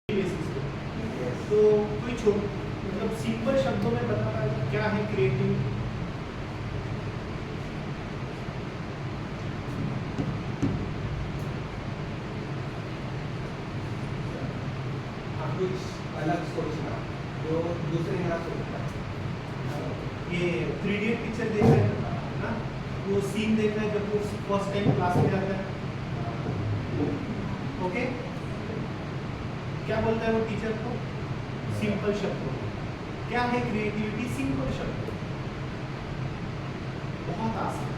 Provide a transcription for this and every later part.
Basis पे। तो कोई मतलब सिंपल शब्दों में बता पाए क्या है क्रिएटिविटी? कुछ अलग सोचना जो दूसरे ना सोचता है। ये 3D पिक्चर देख रहे हैं ना, वो सीन देख रहे हैं जब वो फर्स्ट टाइम क्लास में जाता है। ओके, क्या बोलता है वो टीचर को? सिंपल शब्दों में। क्या है क्रिएटिविटी? सिंपल शब्दों, बहुत आसान।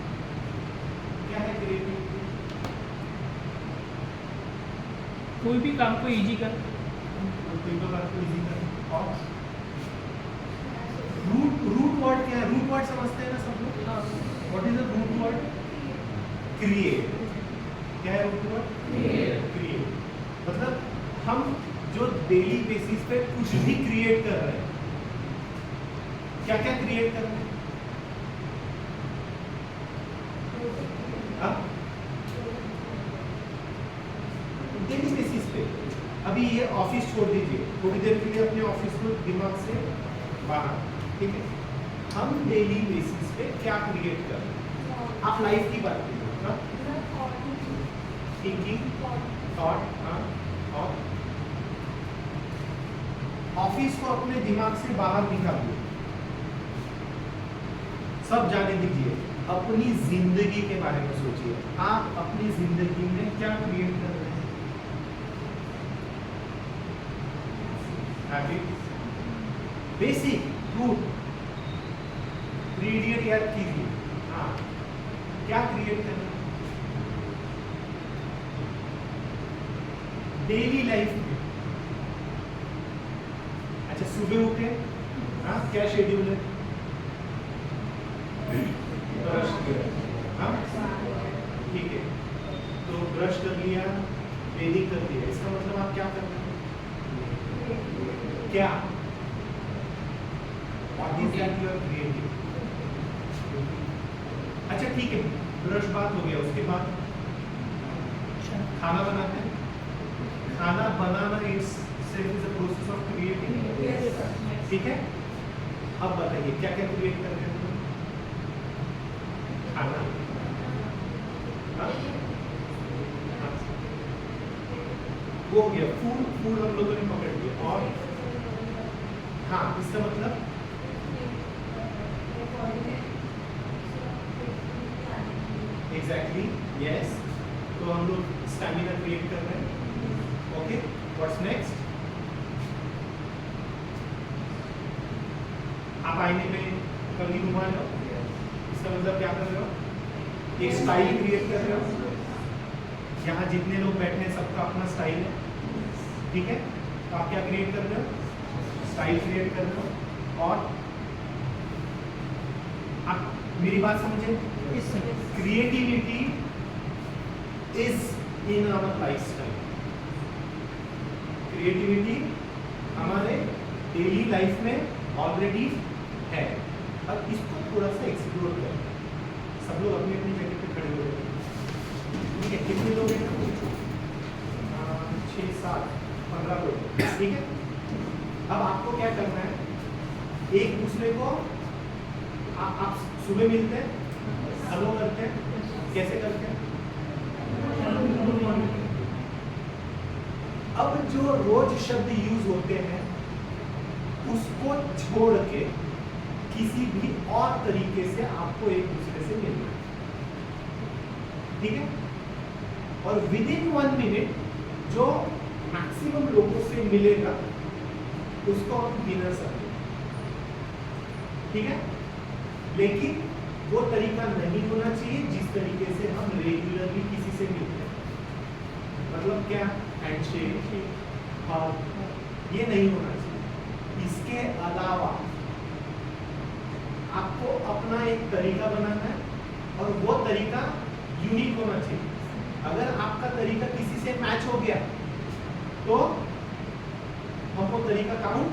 क्या है क्रिएटिविटी? कोई भी काम को इजी कर, और रूट वर्ड क्या है? रूट वर्ड समझते हैं ना सब लोग? What is the root word? Create. क्या है रूट वर्ड? क्रिएट। मतलब हम जो डेली बेसिस पे कुछ भी क्रिएट कर रहे हैं, क्या क्या क्रिएट कर रहे हैं? डेली बेसिस पे। अभी ये ऑफिस छोड़ दीजिए, थोड़ी देर के लिए अपने ऑफिस को दिमाग से बाहर, ठीक है? हम डेली बेसिस पे क्या क्रिएट कर रहे हैं? आप लाइफ की बात कीजिए, थिंकिंग, थॉट, और ऑफिस को अपने दिमाग से बाहर निकालिए, सब जाने दीजिए, अपनी जिंदगी के बारे में सोचिए। आप अपनी जिंदगी में क्या क्रिएट कर रहे हैं? बेसिक रूट 3 इडियट याद कीजिए। हाँ, क्या क्रिएट करना डेली लाइफ में? अच्छा, सुबह उठे, हाँ, क्या शेड्यूल है? ब्रश किया, हाँ, ठीक है, तो ब्रश कर लिया, बेदिंग कर लिया, इसका मतलब आप क्या कर रहे हैं? क्या? What is that you are creating? अच्छा ठीक है, ब्रश बात हो गया, उसके बाद खाना बनाते हैं। खाना बनाना is a process of creating, ठीक है? अब बताइए क्या क्या क्रिएट कर रहे हैं? खाना, हाँ? वो हो गया, फूड हम लोगों ने पकड़ लिया। और हाँ, इसका मतलब एग्जैक्टली, यस। तो हम लोग स्टैमिना क्रिएट कर रहे हैं। Okay, what's next? आप आईने में कभी घुमा लो, इसका मतलब क्या कर रहे हो? एक स्टाइल क्रिएट कर रहे हो। यहाँ जितने लोग बैठे हैं सबका अपना स्टाइल है, ठीक है? तो आप क्या क्रिएट कर रहे हो? स्टाइल क्रिएट कर रहे हो। और आप मेरी बात समझे? Creativity is in our lifestyle. Creativity हमारे डेली लाइफ में ऑलरेडी है। अब इसको थोड़ा सा एक्सप्लोर करें। सब लोग अपनी अपनी जगह पे खड़े हो रहे हैं, ठीक है? कितने लोग हैं? 6, 7, 15 लोग, ठीक है? अब आपको क्या करना है? एक दूसरे को आप सुबह मिलते हैं, हेलो करते हैं, कैसे करते हैं? अब जो रोज शब्द यूज होते हैं उसको छोड़ के किसी भी और तरीके से आपको एक दूसरे से मिलना है, ठीक है? और विद इन 1 मिनट जो मैक्सिमम लोगों से मिलेगा उसको हम विनर समझेंगे, ठीक है? लेकिन वो तरीका नहीं होना चाहिए जिस तरीके से हम रेगुलरली किसी से मिलते हैं। मतलब क्या? हैंडशेक, ये नहीं होना चाहिए। इसके अलावा आपको अपना एक तरीका बनाना है और वो तरीका यूनिक होना चाहिए। अगर आपका तरीका किसी से मैच हो गया तो हम वो तरीका काउंट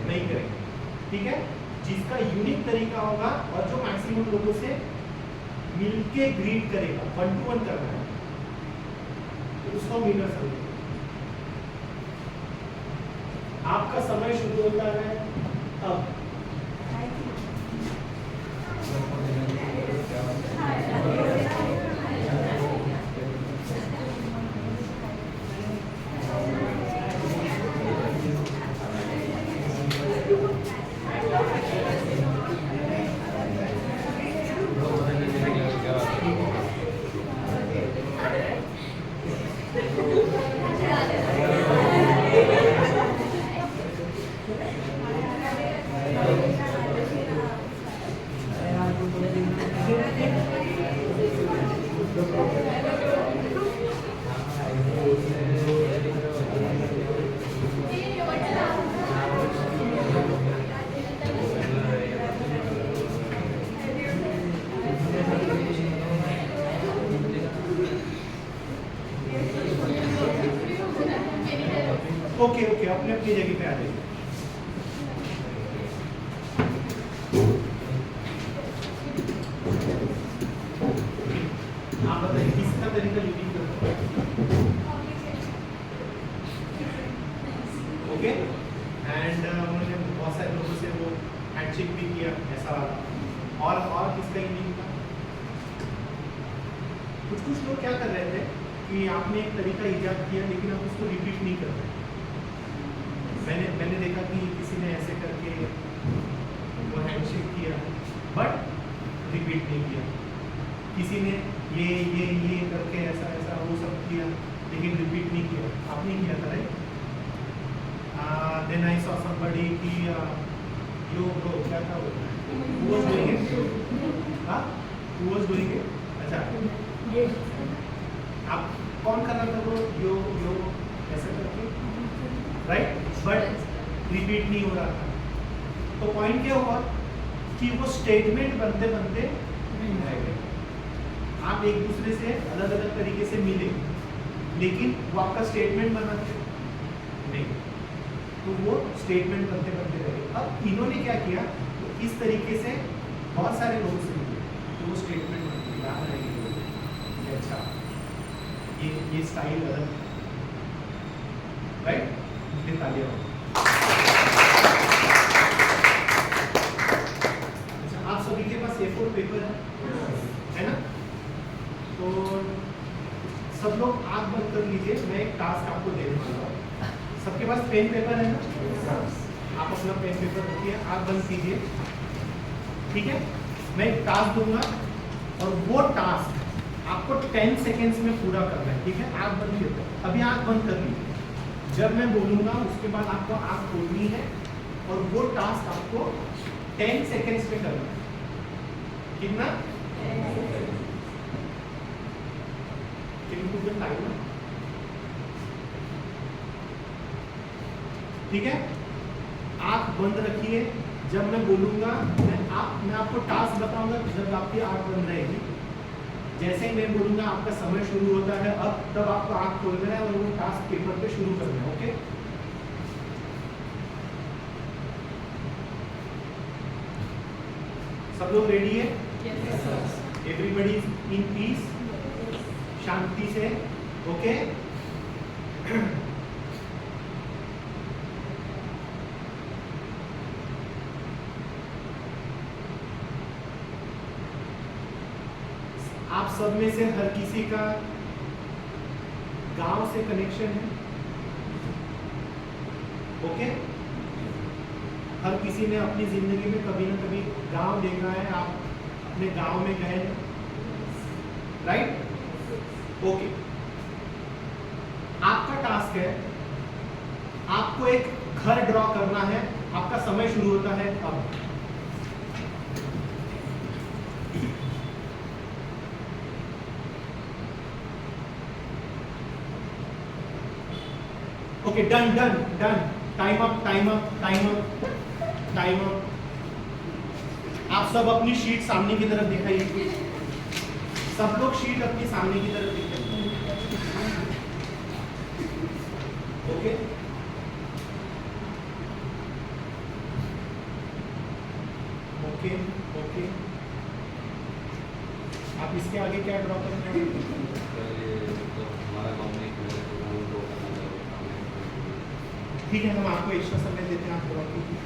नहीं करेंगे, ठीक है? जिसका यूनिक तरीका होगा और जो मैक्सिमम लोगों से मिलके ग्रीट करेगा, 1 to 1 करना है, तो उसको विनर समझेंगे। आपका समय शुरू होता है अब। ओके ओके, अपने अपनी जगह पे आ जाइए। आप बताइए किसका तरीका यूनिक करते हैं? ओके, एंड उन्होंने बहुत सारे लोगों से वो हैंडशेक भी किया ऐसा वाला। और किसका यूनिक था? कुछ लोग क्या कर रहे थे कि आपने एक तरीका इजाद किया लेकिन आप उसको रिपीट नहीं कर रहे। मैंने देखा कि किसी ने ऐसे करके वो हैंडशेक किया बट रिपीट नहीं किया, किसी ने ये करके ऐसा ऐसा वो सब किया लेकिन रिपीट नहीं किया। आपने किया था right? Then I saw somebody कि यो ब्रो क्या था वो, who was doing it? हाँ, who was doing it? अच्छा, आप कौन कर रहा था वो यो ऐसा करके राइट, बट रिपीट नहीं हो रहा था। तो पॉइंट क्या हुआ कि वो स्टेटमेंट बनते बनते रह गए। आप एक दूसरे से अलग अलग तरीके से मिले लेकिन वो आपका स्टेटमेंट बना नहीं, तो वो स्टेटमेंट बनते बनते रह गए। अब इन्होंने क्या किया, तो इस तरीके से बहुत सारे लोगों से मिले तो वो स्टेटमेंट बन गई, याद रहेगी। अच्छा, ये स्टाइल अलग राइट, तालियां। अच्छा, आप सभी के पास A4 पेपर है ना? तो सब लोग आँख बंद कर लीजिए, मैं एक टास्क आपको देने वाला हूँ। सबके पास पेन पेपर है ना? आप अपना पेन पेपर रखिए, आँख बंद कीजिए, ठीक है? मैं एक टास्क दूंगा और वो टास्क आपको 10 सेकेंड्स में पूरा करना है, ठीक है? आँख बंद कीजिए, अभी आँख बंद कर लीजिए। जब मैं बोलूँगा उसके बाद आपको आँख खोलनी है और वो टास्क आपको 10 सेकेंड्स में करना है। कितना? 10 सेकेंड टाइम, ठीक है? आँख बंद रखिए, जब मैं बोलूँगा मैं आपको टास्क बताऊंगा, जब आपकी आँख बंद रहेगी। जैसे ही मैं बोलूँगा आपका समय शुरू होता है अब, तब आपको आँख खोलना है और वो टास्क पेपर पे शुरू करना है। ओके, सब लोग रेडी है? एवरीबडी इन पीस, शांति से। ओके, आप सब में से हर किसी का गांव से कनेक्शन है? ओके, हर किसी ने अपनी जिंदगी में कभी ना कभी गांव देखा है, आप अपने गांव में गए हैं राइट? ओके, आपका टास्क है, आपको एक घर ड्रॉ करना है। आपका समय शुरू होता है अब। Okay, done done done, time up time up time up time up. आप सब अपनी शीट सामने की तरफ दिखाइए, सब लोग शीट अपनी सामने की तरफ दिखाइए। ओके, ओके ओके, आप इसके आगे क्या ड्रॉ करेंगे? ठीक है, हम आपको एक्स्ट्रा समय देते हैं, आप ड्रॉ कीजिए।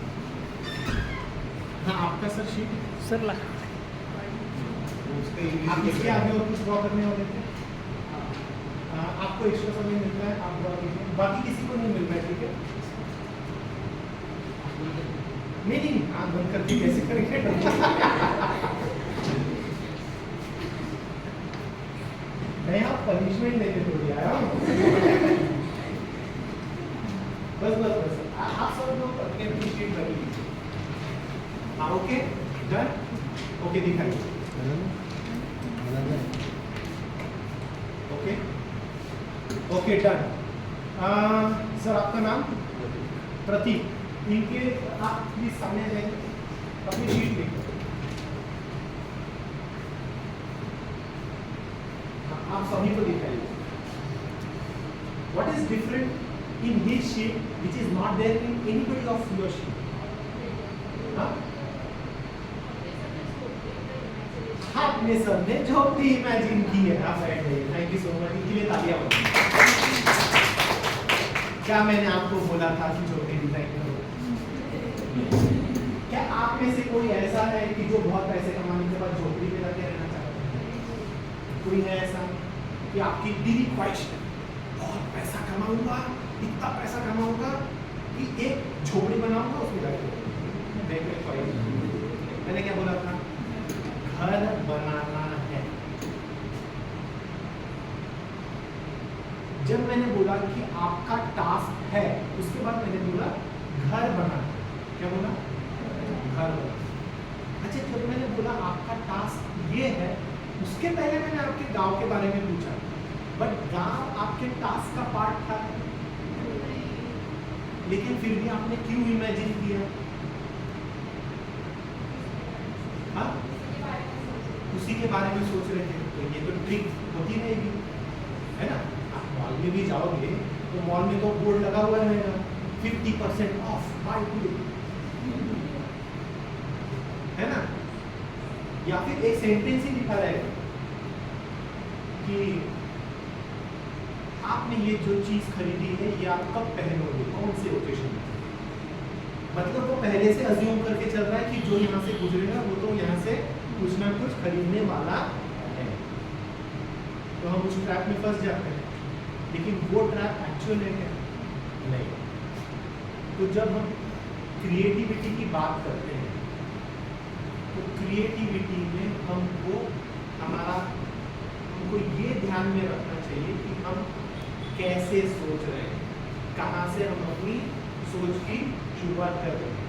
हाँ, आपका सर शीट सर ला आप इसके आगे और कुछ ड्रॉ करने वाले थे? आपको एक्स्ट्रा समय मिलता है, आप ड्रॉ कीजिए, बाकी किसी को नहीं मिल रहा है, ठीक है? नहीं, आँख बंद करके कैसे करेंगे? मैं आप पनिशमेंट लेके थोड़ी आया हूँ। बस आप सब लोग अपने अप्रिशिएट कर लीजिए। हाँ, ओके डन, ओके दिखाइए, ओके ओके डन। सर आपका नाम? प्रतीक। इनके आप प्लीज सामने जाएंगे, अपनी शीट देखो। आप सभी को दिखाइए। What is different in his sheet which is not there in anybody of your sheet? हाँ? अपने सर ने झोपड़ी इमेजिन की है। आप बैठ गए, थैंक यू सो मच, इनके लिए तालियां बजाएं। क्या मैंने आपको बोला था कि झोपड़ी डिजाइन करो? क्या आप में से कोई ऐसा है कि जो बहुत पैसे कमाने के बाद झोपड़ी में रखे रहना चाहता है? कोई है ऐसा कि आपकी दिली ख्वाहिश है, बहुत पैसा कमाऊंगा, इतना पैसा कमाऊंगा कि एक झोपड़ी बनाऊंगा, उसमें रहूंगा? मैंने क्या बोला था? घर बनाना है। जब मैंने बोला कि आपका टास्क है, उसके बाद मैंने बोला घर बनाना। क्या बोला? घर बनाना। अच्छा, जब मैंने बोला आपका टास्क ये है, उसके पहले मैंने आपके गांव के बारे में पूछा, बट गांव आपके टास्क का पार्ट था, लेकिन फिर भी आपने क्यों इमेजिन किया? हाँ, उसी के बारे में सोच रहे थे। तो ये तो ट्रिक होती रहेगी, है ना? आप मॉल में भी जाओगे तो मॉल में तो बोर्ड लगा हुआ रहेगा 50% ऑफ बाय टुडे, है ना? या फिर एक सेंटेंस ही लिखा रहेगा कि आपने ये जो चीज खरीदी है ये आप कब पहनोगे, कौन से ओकेशन में? मतलब वो पहले से अज्यूम करके चल रहा है कि जो यहाँ से गुजरेगा वो तो यहाँ से कुछ ना कुछ खरीदने वाला है। तो हम उस ट्रैप में फंस जाते हैं, लेकिन वो ट्रैप एक्चुअल है क्या? नहीं। तो जब हम क्रिएटिविटी की बात करते हैं, तो क्रिएटिविटी में हमको ये ध्यान में रखना चाहिए कि हम कैसे सोच रहे हैं, कहाँ से हम अपनी सोच की शुरुआत कर रहे हैं।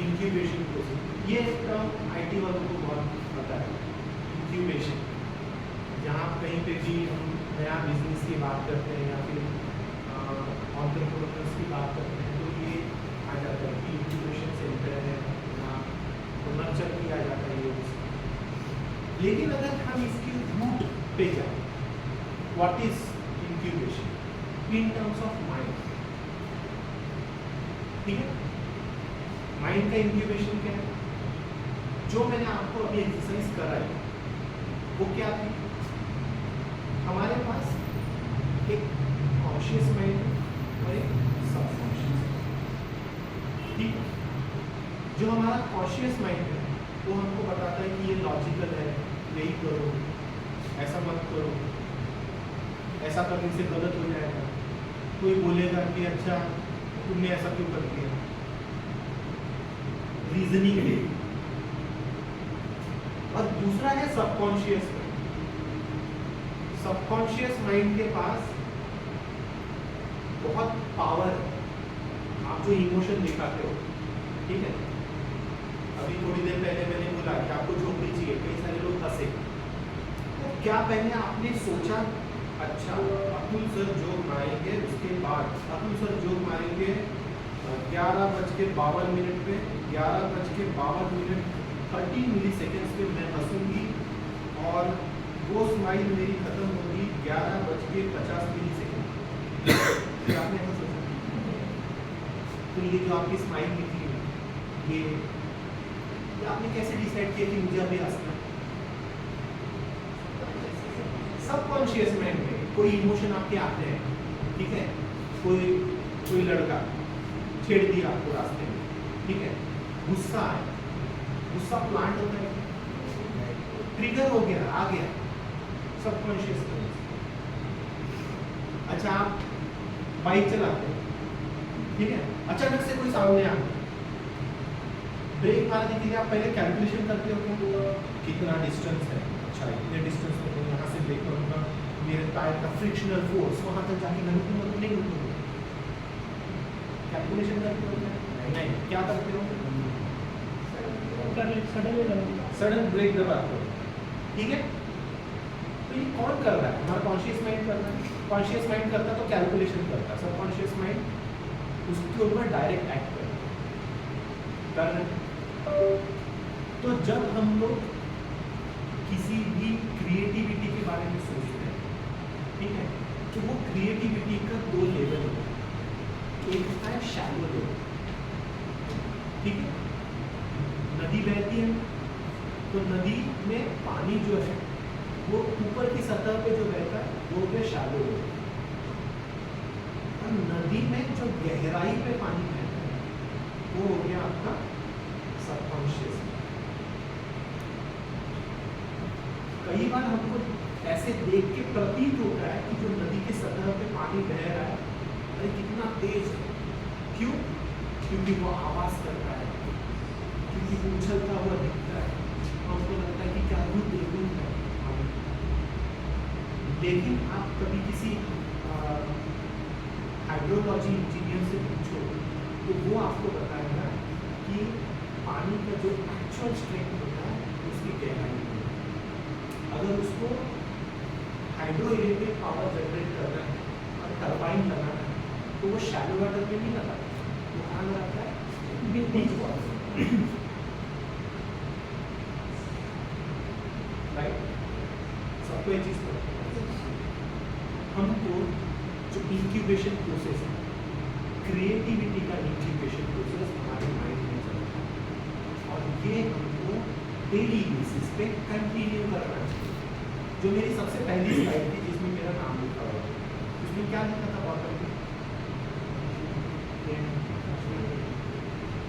इंक्यूबेशन प्रोसेस, ये टर्म आईटी वालों को बहुत पता है। इंक्यूबेशन, जहाँ कहीं पे भी हम नया बिजनेस की बात करते हैं या फिर एंटरप्रेन्योर्स की बात करते हैं, तो ये आ जाता है कि इंक्यूबेशन सेंटर है, तो नर्चर किया जाता है ये। लेकिन अगर हम इसकी रूट पे जाए, what is incubation in terms of mind? ठीक है, माइंड का इंक्यूबेशन क्या है? जो मैंने आपको अभी एक्सरसाइज कराई वो क्या थी? हमारे पास एक कॉन्शियस माइंड और एक सबकॉन्शियस। ठीक है, जो हमारा कॉन्शियस माइंड है वो हमको बताता है कि ये लॉजिकल है, यही करो, ऐसा मत करो, ऐसा करने से गलत हो जाएगा। कोई बोलेगा कि अच्छा तुमने ऐसा क्यों कर दिया, रीजनिंग है। और दूसरा है सबकॉन्शियस माइंड। सबकॉन्शियस माइंड के पास बहुत पावर है। आप जो इमोशन दिखाते हो, ठीक है, अभी थोड़ी देर पहले मैंने बोला कि आपको झोपड़ी चाहिए, कई सारे लोग हंसे, तो क्या पहले आपने सोचा अच्छा अतुल सर जोक मारेंगे, उसके बाद अतुल सर जोक मारेंगे 11:52 पे, 11:52 30 मिली सेकेंड्स पे मैं हंसूंगी और वो स्माइल मेरी खत्म होगी 11:50 मिली सेकेंड। आपने ऐसा सोचा? तो ये जो आपकी स्माइल निकली है, ये आपने कैसे डिसाइड किया कि मुझे अभी हंसना है? सबकॉन्शियस माइंड में कोई इमोशन आपके आते हैं, ठीक है, कोई लड़का छेड़ दिया आपको रास्ते में, ठीक है, गुस्सा आया, गुस्सा प्लांट होता है, ट्रिगर हो गया, आ गया सबकॉन्शियस। अच्छा, आप बाइक चलाते हैं, ठीक है, अचानक से कोई सामने आ गया, ब्रेक मारने के लिए आप पहले कैलकुलेशन करते हो कि कितना डिस्टेंस है, अच्छा इतने डिस्टेंस में तो यहाँ से ब्रेक करूँगा, मेरे टायर का फ्रिक्शनल फोर्स वहाँ तक जाके नहीं रुकूंगा तो नहीं रुकूंगा, कैलकुलेशन करते हो? नहीं, क्या करते हो? सडन ब्रेक दबाते हो, ठीक है। तो ये कौन कर रहा है? हमारा कॉन्शियस माइंड कर रहा है। कॉन्शियस माइंड करता तो कैलकुलेशन करता, सबकॉन्शियस माइंड उसके ऊपर डायरेक्ट एक्ट कर रहा है। तो जब हम लोग किसी भी क्रिएटिविटी के बारे में सोचते हैं, ठीक है, तो वो क्रिएटिविटी का दो लेवल होता है। एक होता है शैलो लेवल, ठीक है, नदी बहती है तो नदी में पानी जो है वो ऊपर की सतह पे जो बहता है वो हो गया शैलो लेवल। और नदी में जो गहराई पे पानी बहता है वो हो गया आपका सबकॉन्शियस। कई बार हमको ऐसे देख के प्रतीत होता है कि जो नदी के सतह पे पानी बह रहा है, अरे कितना तेज है, क्यों? क्योंकि वो आवाज करता है, क्योंकि वो उछलता हुआ दिखता है, हमको लगता है कि क्या रूप देखूं है। लेकिन आप कभी किसी हाइड्रोलॉजी इंजीनियर से पूछो तो वो आपको बताएगा कि पानी का जो एक्चुअल स्ट्रेंथ होता है उसकी गहराई है। अगर उसको हाइड्रो इलेक्ट्रिक पावर जनरेट करना है और टरबाइन लगाना है तो वो शैलो वाटर में नहीं लगाता, वो कहाँ लगाता है? बीच वाटर, राइट। सबको ये चीज़ पता है। हमको जो इंक्यूबेशन प्रोसेस है, क्रिएटिविटी का इंक्यूबेशन प्रोसेस हमारे माइंड में चलता है और ये हमको डेली बेसिस पे कंटिन्यू करना चाहिए। जो मेरी सबसे पहली स्लाइड थी जिसमें मेरा नाम लिखा हुआ था, उसमें क्या लिखा था बहुत पहले?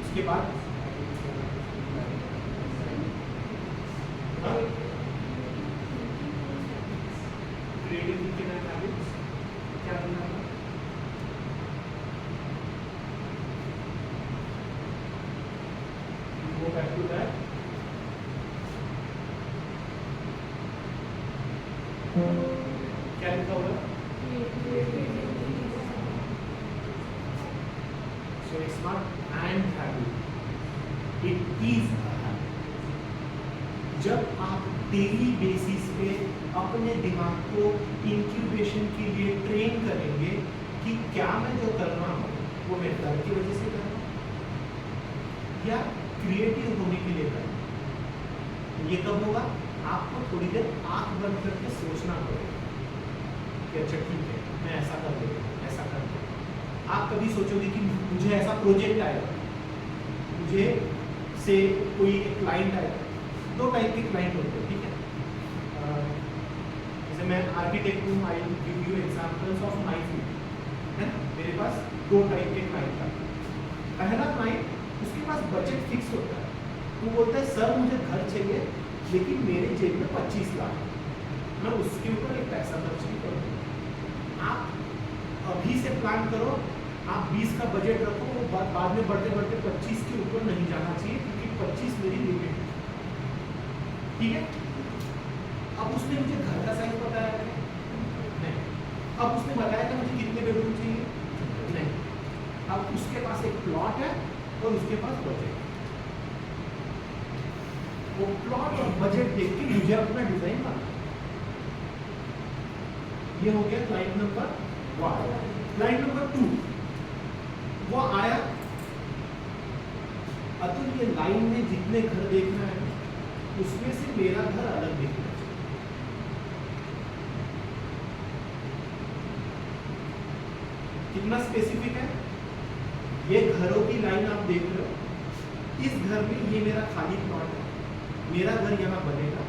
उसके बाद क्रिएटिविटी के नए हैबिट्स क्या लिखा था? Go back to that. क्या लिखा हुआ? So it's not an habit, it is a habit. जब आप डेली बेसिस पे अपने दिमाग को इंक्यूबेशन के लिए ट्रेन करेंगे कि क्या मैं जो कर रहा हूँ वो मैं डर की वजह से कर रहा हूँ या क्रिएटिव होने के लिए कर रहा हूँ, ये कब होगा? आपको थोड़ी देर आंख बंद करके सोचना पड़ेगा कि अच्छा ठीक है मैं ऐसा कर लेता हूँ, ऐसा कर लेता हूँ। आप कभी सोचोगे कि मुझे ऐसा प्रोजेक्ट आएगा, मुझे से कोई एक क्लाइंट आएगा। दो टाइप के क्लाइंट होते हैं, ठीक है, जैसे मैं आर्किटेक्ट हूँ, I give you examples of my field, है ना। मेरे पास दो टाइप के क्लाइंट आते हैं। पहला क्लाइंट, उसके पास बजट फिक्स होता है, वो बोलता है सर मुझे घर चाहिए लेकिन मेरे जेब में 25 लाख, मैं उसके ऊपर एक पैसा खर्च नहीं करूँगा। आप अभी से प्लान करो, आप 20 का बजट रखो, वो बाद में बढ़ते बढ़ते 25 के ऊपर नहीं जाना चाहिए क्योंकि 25 मेरी लिमिट है, ठीक है। अब उसने मुझे घर का साइज बताया नहीं, अब उसने बताया था मुझे कितने बेडरूम चाहिए नहीं, अब उसके पास एक प्लॉट है और उसके पास बजट। वो प्लॉट और बजट देख के मुझे अपना डिजाइन बनाना। ये हो गया क्लाइंट नंबर 1। क्लाइंट नंबर 2, वो आया, अतुल ये लाइन में जितने घर देखना है उसमें से मेरा घर अलग दिखना चाहिए। कितना स्पेसिफिक है? ये घरों की लाइन आप देख रहे हो, इस घर में ये मेरा खाली प्लॉट है, मेरा घर यहाँ बनेगा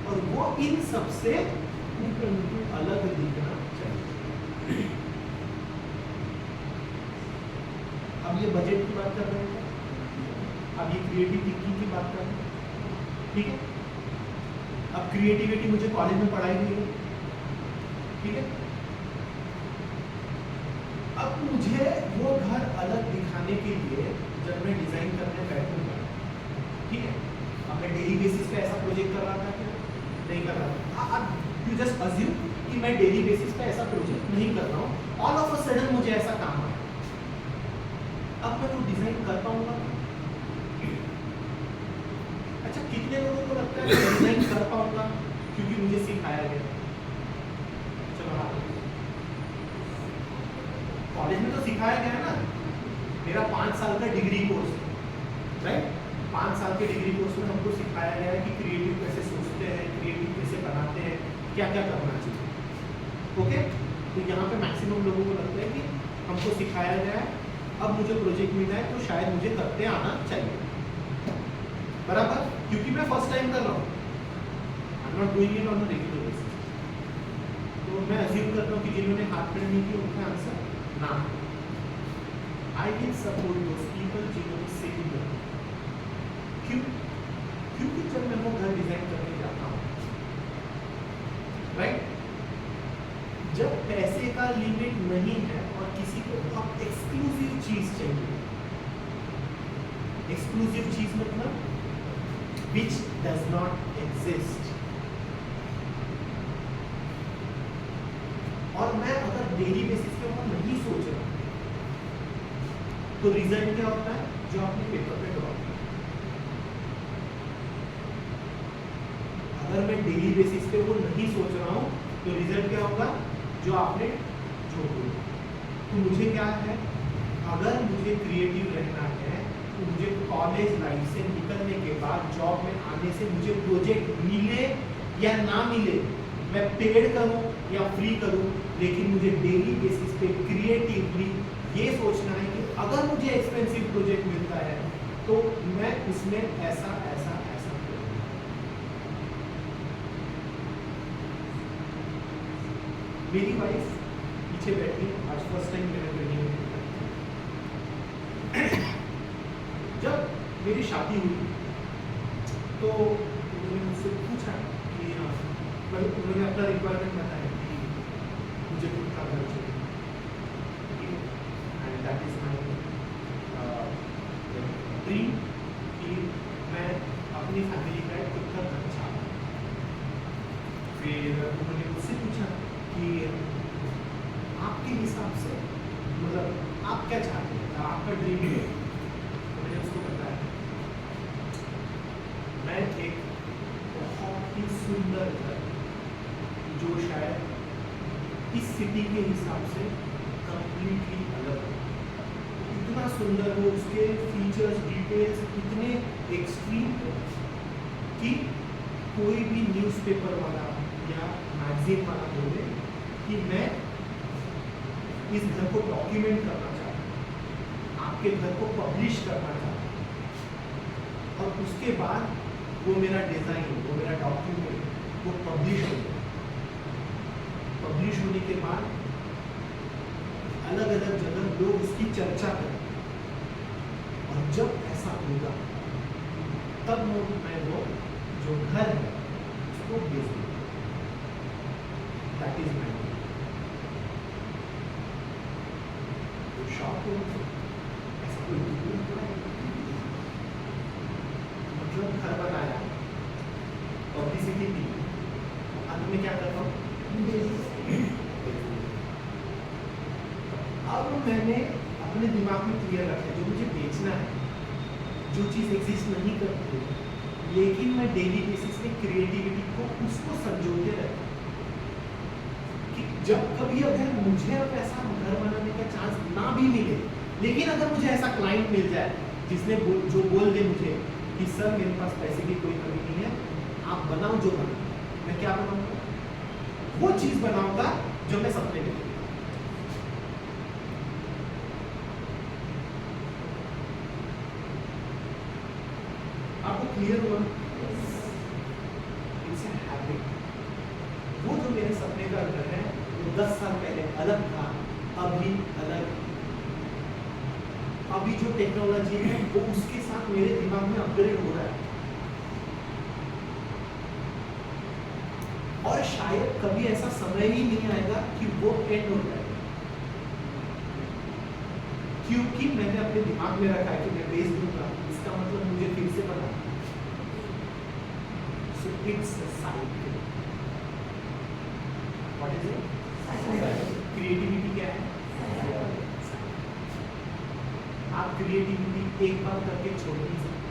और वो इन सबसे अलग दिखना चाहिए। अब ये बजट की बात कर रहे हैं, अब ये क्रिएटिव थिंकिंग की बात कर रहे हैं, ठीक है। अब क्रिएटिविटी मुझे कॉलेज में पढ़ाई हुई है, ठीक है। अब मुझे वो घर अलग दिखाने के लिए जब मैं डिजाइन करने बैठूंगा, ठीक है, अब मैं डेली बेसिस पे ऐसा प्रोजेक्ट कर रहा था क्या? नहीं कर रहा था। अब यू जस्ट अज्यूम कि मैं डेली बेसिस पे ऐसा प्रोजेक्ट नहीं कर रहा हूँ, ऑल ऑफ अ सडन मुझे ऐसा काम आया, अब मैं वो डिजाइन कर पाऊंगा? अच्छा, कितने लोगों को लगता है मैं डिजाइन कर पाऊंगा क्योंकि मुझे सिखाया गया? चलो हाँ, कॉलेज में तो सिखाया गया ना, मेरा 5 साल का डिग्री कोर्स, राइट। 5 साल के डिग्री कोर्स में हमको सिखाया गया है कि क्रिएटिव कैसे सोचते हैं, क्रिएटिव कैसे बनाते हैं, क्या क्या करना चाहिए, ओके। तो यहाँ पे मैक्सिमम लोगों को लगता है कि हमको सिखाया गया है, अब मुझे प्रोजेक्ट मिला है तो शायद मुझे करते आना चाहिए, बराबर, क्योंकि मैं फर्स्ट टाइम कर रहा हूँ, I am not doing it on a regular basis. तो मैं अज्यूम करता हूँ कि जिन्होंने हाथ खड़े नहीं किए उनका आंसर ना। I will support those people जिन्होंने सेम किया। क्यों? क्योंकि जब मैं वो घर डिजाइन करने जाता हूँ, राइट, जब पैसे का लिमिट नहीं है और किसी को बहुत एक्सक्लूसिव चीज चाहिए, एक्सक्लूसिव चीज मतलब which does not exist, और मैं अगर डेली बेसिस पे वो नहीं सोच रहा तो रिजल्ट क्या होता है जो आपने पेपर पे ड्रॉ किया। अगर मैं डेली बेसिस पे वो नहीं सोच रहा हूं तो रिजल्ट क्या होगा जो आपने छोड़ दिया। तो मुझे क्या है, अगर मुझे क्रिएटिव रहना है तो मुझे कॉलेज लाइफ से निकलने के बाद जॉब में आने से मुझे प्रोजेक्ट मिले या ना मिले, मैं पेड करूं या फ्री करूं, लेकिन मुझे डेली बेसिस पे क्रिएटिवली ये सोचना है कि अगर मुझे एक्सपेंसिव प्रोजेक्ट मिलता है तो मैं उसमें ऐसा ऐसा ऐसा करूं। मेरी वाइफ पीछे बैठी है, आज फर्स्ट टाइम मेरे ट्रेनिंग में जब मेरी शादी हुई तो उन्होंने मुझसे पूछा कि उन्होंने अपना रिक्वायरमेंट बताया कि मुझे खुद का घर चाहिए, and that is my dream कि मैं अपनी फैमिली का खुद का घर चाहता हूँ। फिर उन्होंने मुझसे पूछा कि आपके हिसाब से मतलब आप क्या चाहते हैं, आपका ड्रीम है? मैंने उसको बताया मैं एक बहुत ही सुंदर घर जो शायद इस सिटी के हिसाब से कंप्लीटली अलग हो, इतना सुंदर हो, उसके फीचर्स डिटेल्स इतने एक्सट्रीम हो कि कोई भी न्यूज़पेपर वाला या मैगजीन वाला बोले कि मैं इस घर को डॉक्यूमेंट करना चाहता हूँ, आपके घर को पब्लिश करना चाहता हूँ, और उसके बाद वो मेरा डिजाइन, वो मेरा डॉक्यूमेंट वो पब्लिश हो गया। पब्लिश होने के बाद अलग अलग जगह लोग उसकी चर्चा करें, और जब ऐसा होगा तब मैं वो जो घर है उसको बेच दूंगा। दैट इज माय शॉप हो, ऐसा कोई मतलब घर बनाया, पब्लिसिटी दी, अंत में क्या करता हूँ, अब मैंने अपने दिमाग में क्लियर रखा है जो मुझे बेचना है, जो चीज़ एग्जिस्ट नहीं करती, लेकिन मैं डेली बेसिस पे क्रिएटिविटी को उसको संजोते रहता हूँ कि जब कभी अगर मुझे अब ऐसा घर बनाने का चांस ना भी मिले, लेकिन अगर मुझे ऐसा क्लाइंट मिल जाए जिसने जो बोल दे मुझे कि सर मेरे पास पैसे की कोई कमी नहीं है, आप बनाओ जो बनाओ, मैं क्या बनाऊंगा, वो चीज़ बनाऊंगा जो मैं सपने में देखा। क्लियर हुआ? It's a habit. वो जो मेरे सपने का घर है वो 10 साल पहले अलग था, अभी अलग। अभी जो टेक्नोलॉजी है वो उसके साथ मेरे दिमाग में अपग्रेड हो रहा है, और शायद कभी ऐसा समय ही नहीं आएगा कि वो एंड हो जाएगा, क्योंकि मैंने अपने दिमाग में रखा है कि मैं बेच दूंगा, इसका मतलब मुझे फिर से पता। So it's a cycle. What is it? Creativity क्या है? आप क्रिएटिविटी एक बार करके छोड़ नहीं सकते,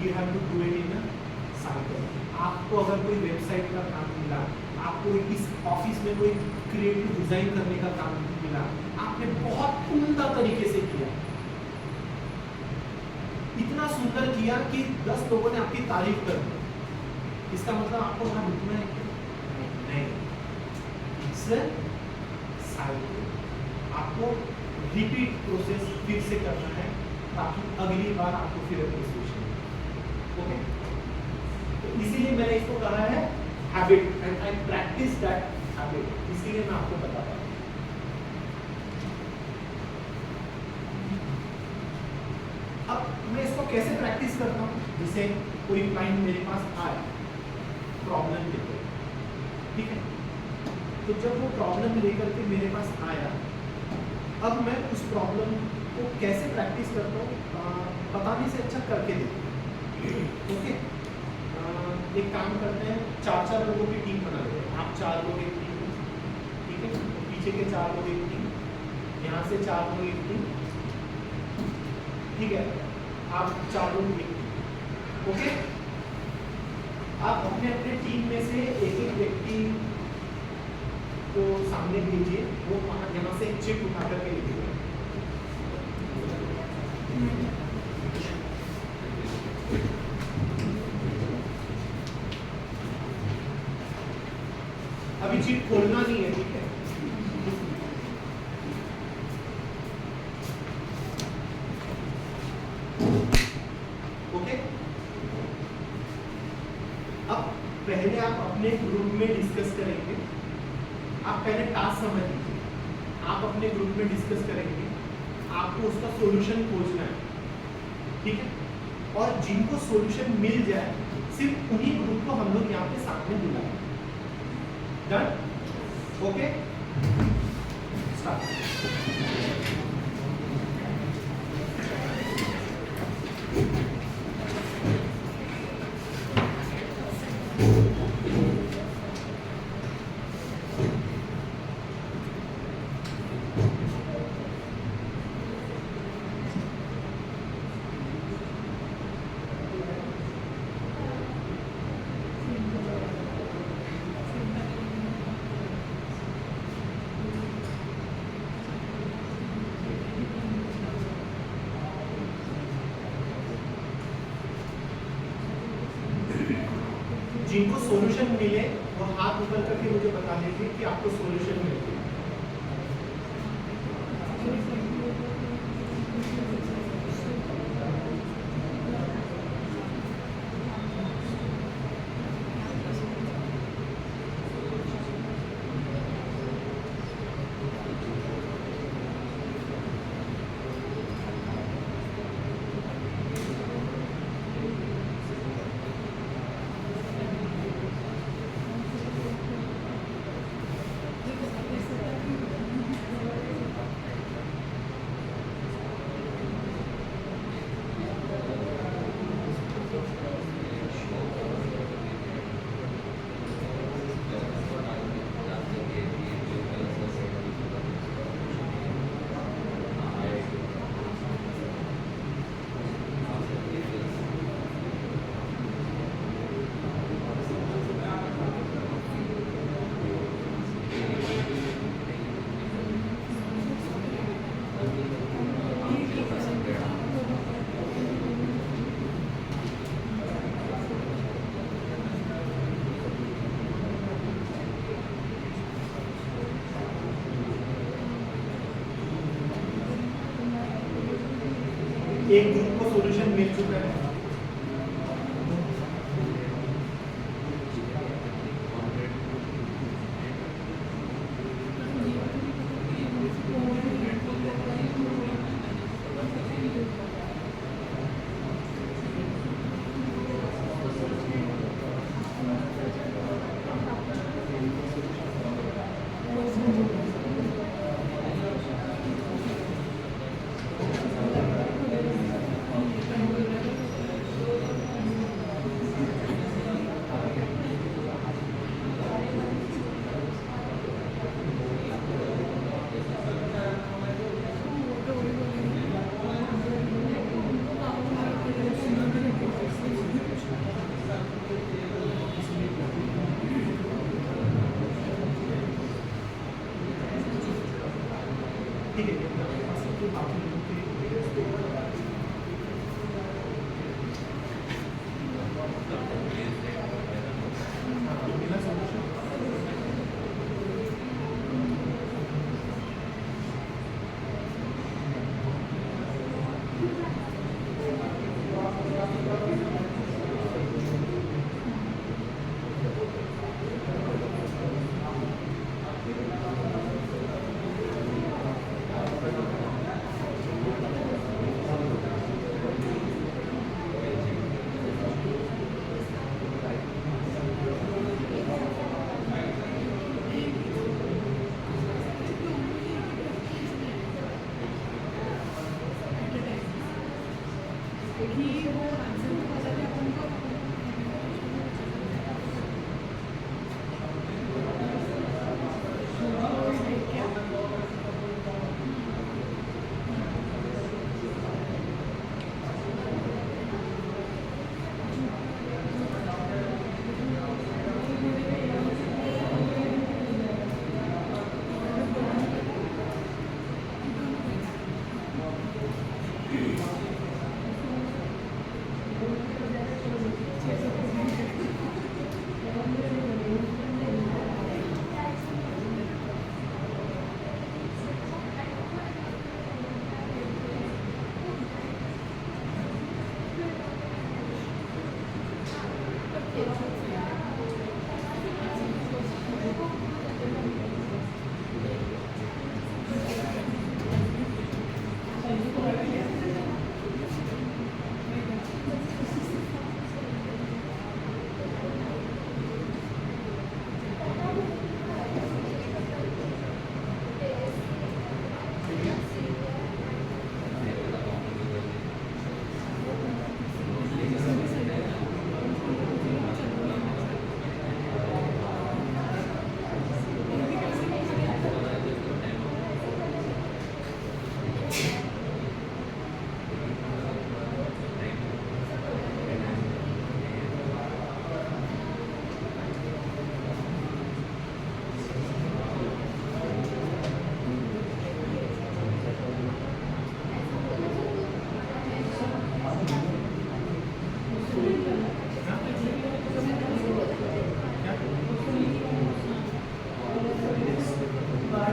you have to do it in a cycle. आपको अगर कोई वेबसाइट का काम मिला, आपको इस ऑफिस में कोई क्रिएटिव डिजाइन करने का काम मिला, आपने बहुत उम्दा तरीके से किया, इतना सुंदर किया कि 10 लोगों ने आपकी तारीफ कर दी, इसका मतलब आपको वहां रुकना है क्या? नहीं, इट्स अ साइकिल। आपको रिपीट प्रोसेस फिर से करना है ताकि अगली बार आपको फिर एप्रिसिएशन मिले। ओके, तो इसीलिए मैंने इसको कहा है habit, and I practice that habit, इसीलिए मैं आपको बता रहा हूं। अब मैं इसको कैसे प्रैक्टिस करता हूं? जैसे कोई क्लाइंट मेरे पास आए प्रॉब्लम लेकर, ठीक है, तो जब वो प्रॉब्लम लेकर के मेरे पास आया, अब मैं उस प्रॉब्लम को कैसे प्रैक्टिस करता हूँ? बताने से अच्छा करके देखता हूँ। ओके, एक काम करते हैं, 4-4 लोगों की टीम बना लेते हैं। आप 4 लोग एक टीम, ठीक है, तो पीछे के 4 लोग एक टीम, यहाँ से 4 लोग एक टीम, ठीक है, आप 4 लोग एक टीम। ओके, आप अपने अपने टीम में से एक व्यक्ति को सामने भेजिए, वो यहाँ से एक चिट उठा करके लिखिएगा। अभी चिट खोलना नहीं है, ठीक है? ओके, अब पहले आप अपने ग्रुप में डिस्कस करेंगे। आप पहले टास्क समझ लीजिए, आप अपने ग्रुप में डिस्कस करेंगे, आपको उसका सॉल्यूशन खोजना है, ठीक है, और जिनको सॉल्यूशन मिल जाए सिर्फ उन्हीं ग्रुप को हम लोग यहाँ पे सामने बुलाएंगे। डन? Okay, start. जिनको सॉल्यूशन मिले वो हाथ ऊपर करके मुझे बता दीजिए कि आपको सॉल्यूशन मिल गया। एक ग्रुप को सॉल्यूशन मिल चुका है। ठीक है, तो बाकी लोगों के मिला solution?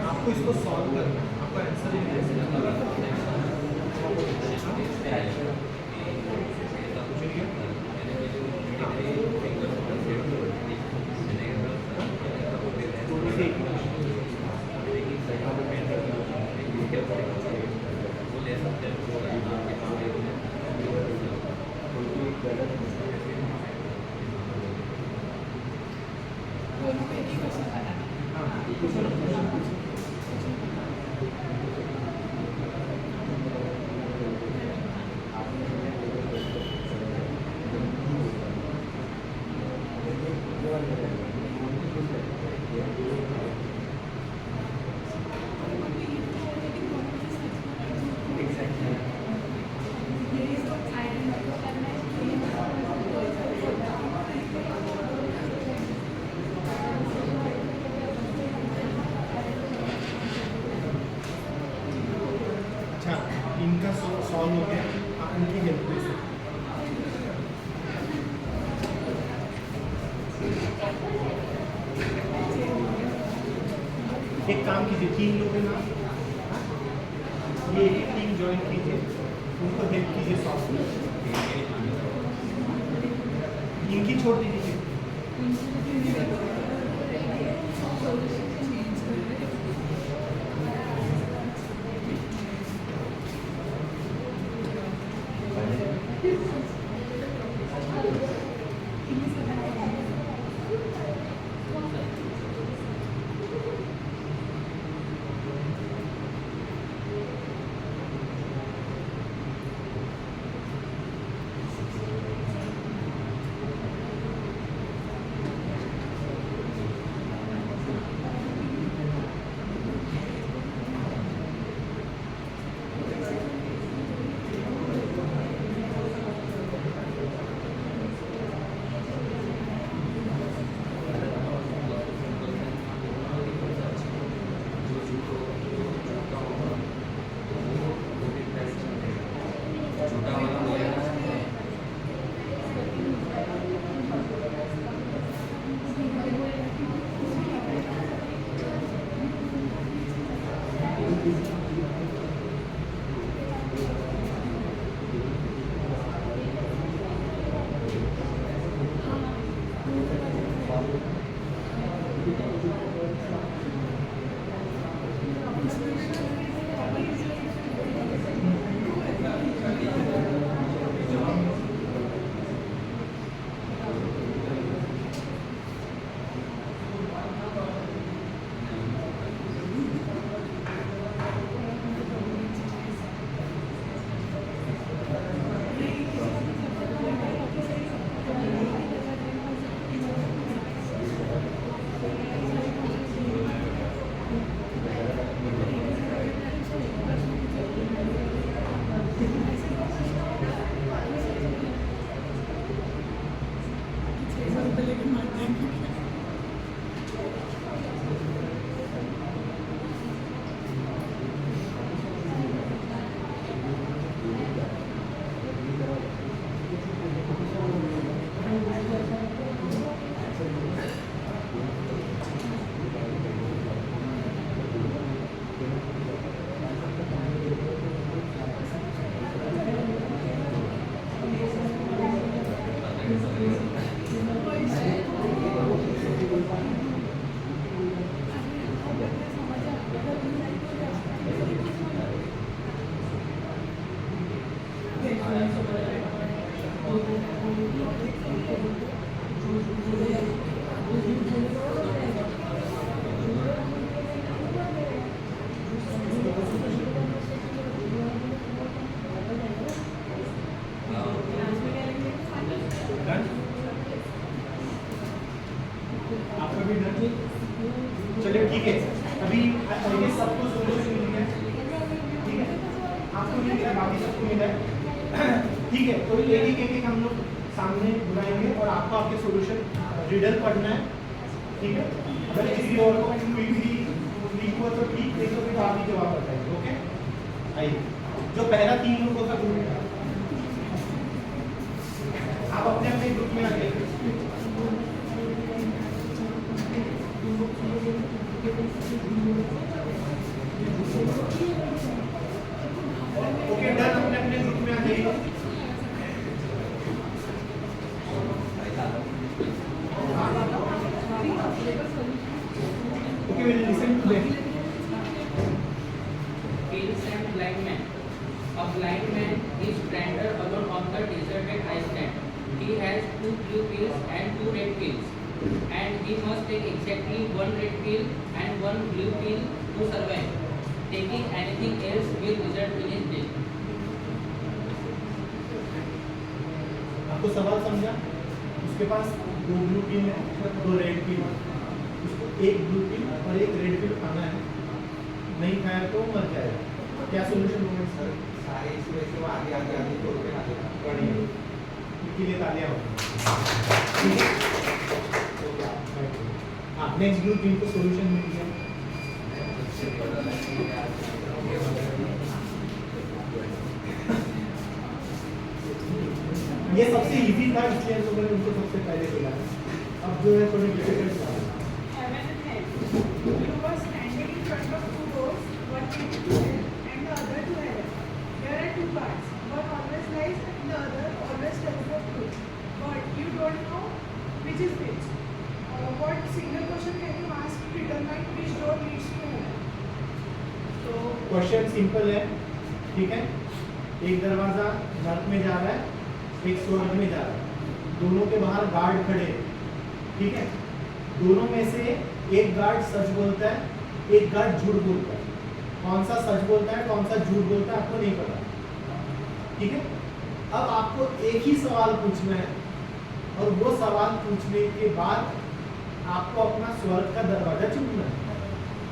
आपको इसको सॉल्व करना है, आपको आंसर ही नहीं इनका सॉल्व हो गया, आप इनकी हेल्प ले सकते हैं। एक काम कीजिए, 3 लोग हैं ना, ये टीम ज्वाइन कीजिए। उनको हेल्प कीजिए सॉल्व। इनकी छोड़ दीजिए। आपका भी डन? चलिए ठीक है, अभी ये सबको सोल्यूशन मिल गया, ठीक है, आपको मिल गया, बाकी सबको मिला है। ठीक है, तो एक एक हम लोग सामने बुलाएंगे और आपको आपके सोल्यूशन रिडल पढ़ना है, ठीक है। अगर किसी और को कोई भी ठीक हुआ तो ठीक, नहीं तो फिर आप ही जवाब बताएंगे, ओके। आइए, जो पहला 3 लोगों का ग्रुप है, आप अपने अपने ग्रुप में आइए। ओके डन, अपने अपने ग्रुप में आ जाइए। Okay, will listen to them. Hills and blind man. A blind man is stranded alone on the deserted island. He has 2 blue pills and 2 red pills, and he must take exactly 1 red pill and 1 blue pill to survive. Taking anything else will result in his death. आपको सवाल समझा? उसके पास 2 blue pin है, 2 red pin है, उसको 1 blue pin और 1 red pin खाना है, नहीं खाया तो मर जाएगा। क्या सोल्यूशन होगा सर? सारे इसमें से वो आगे आगे आगे छोड़ के आगे बढ़िया, इसके लिए तालियां हो। ठीक है, हाँ, नेक्स्ट ग्रुप इनको सोल्यूशन मिल गया। ये सबसे इजी था, इसलिए तो मैंने उनको सबसे पहले बोला। अब जो है थोड़ी डिफिकल्ट था। Heaven and hell. You were standing in front of 2 doors, one leading to hell and the other to heaven. There are 2 parts. Question simple है, ठीक है। एक दरवाजा नॉर्थ में जा रहा है, एक साउथ में जा रहा है, दोनों के बाहर गार्ड खड़े हैं, ठीक है। दोनों में से एक गार्ड सच बोलता है, एक गार्ड झूठ बोलता है। कौन सा सच बोलता है, कौन सा झूठ बोलता है, आपको नहीं पता, ठीक है। अब आपको एक ही सवाल पूछना है और वो सवाल पूछने के बाद आपको अपना स्वर्ग का दरवाजा चुनना है।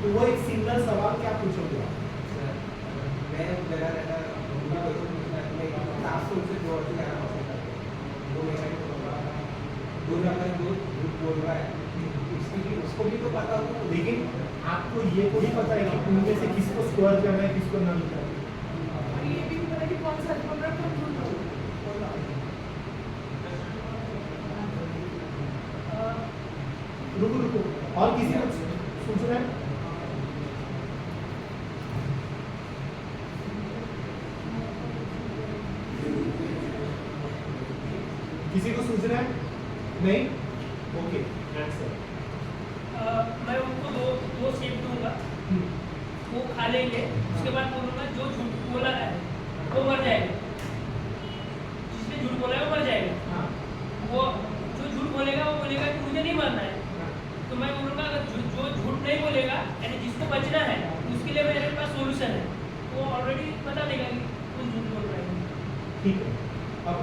तो वो एक सिंगल सवाल क्या पूछोगे आप? मैं मेरा रहता मैं क्लासरूम से जोड़ के जाना पसंद करता हूँ। वो मेरा ही होगा। दूसरा अगर वो झूठ बोल रहा है, उसको भी तो पता होगा। लेकिन आपको ये थोड़ी पता है कि उनमें से किसको स्वर्ग जाना है, किसको नहीं जाना है। और ये भी नहीं पता कि कौन सच बोल रहा है, कौन झूठ बोल रहा है। रुको रुको, और किसी को सूचना है? किसी को सूचना है? नहीं? Okay, answer. मैं उनको दो शेप दूंगा, वो खा लेंगे, उसके बाद बोलूँगा जो झूठ बोला है वो मर जाएगा, जिसने झूठ बोला है वो मर जाएगा। हाँ, वो जो झूठ बोलेगा वो बोलेगा कि मुझे नहीं मरना है, तो मैं बोलूँगा अगर जो झूठ नहीं बोलेगा यानी जिसको बचना है उसके लिए मेरे पास सोल्यूशन है, वो ऑलरेडी बता देगा कि कौन झूठ बोल रहा है। ठीक है। अब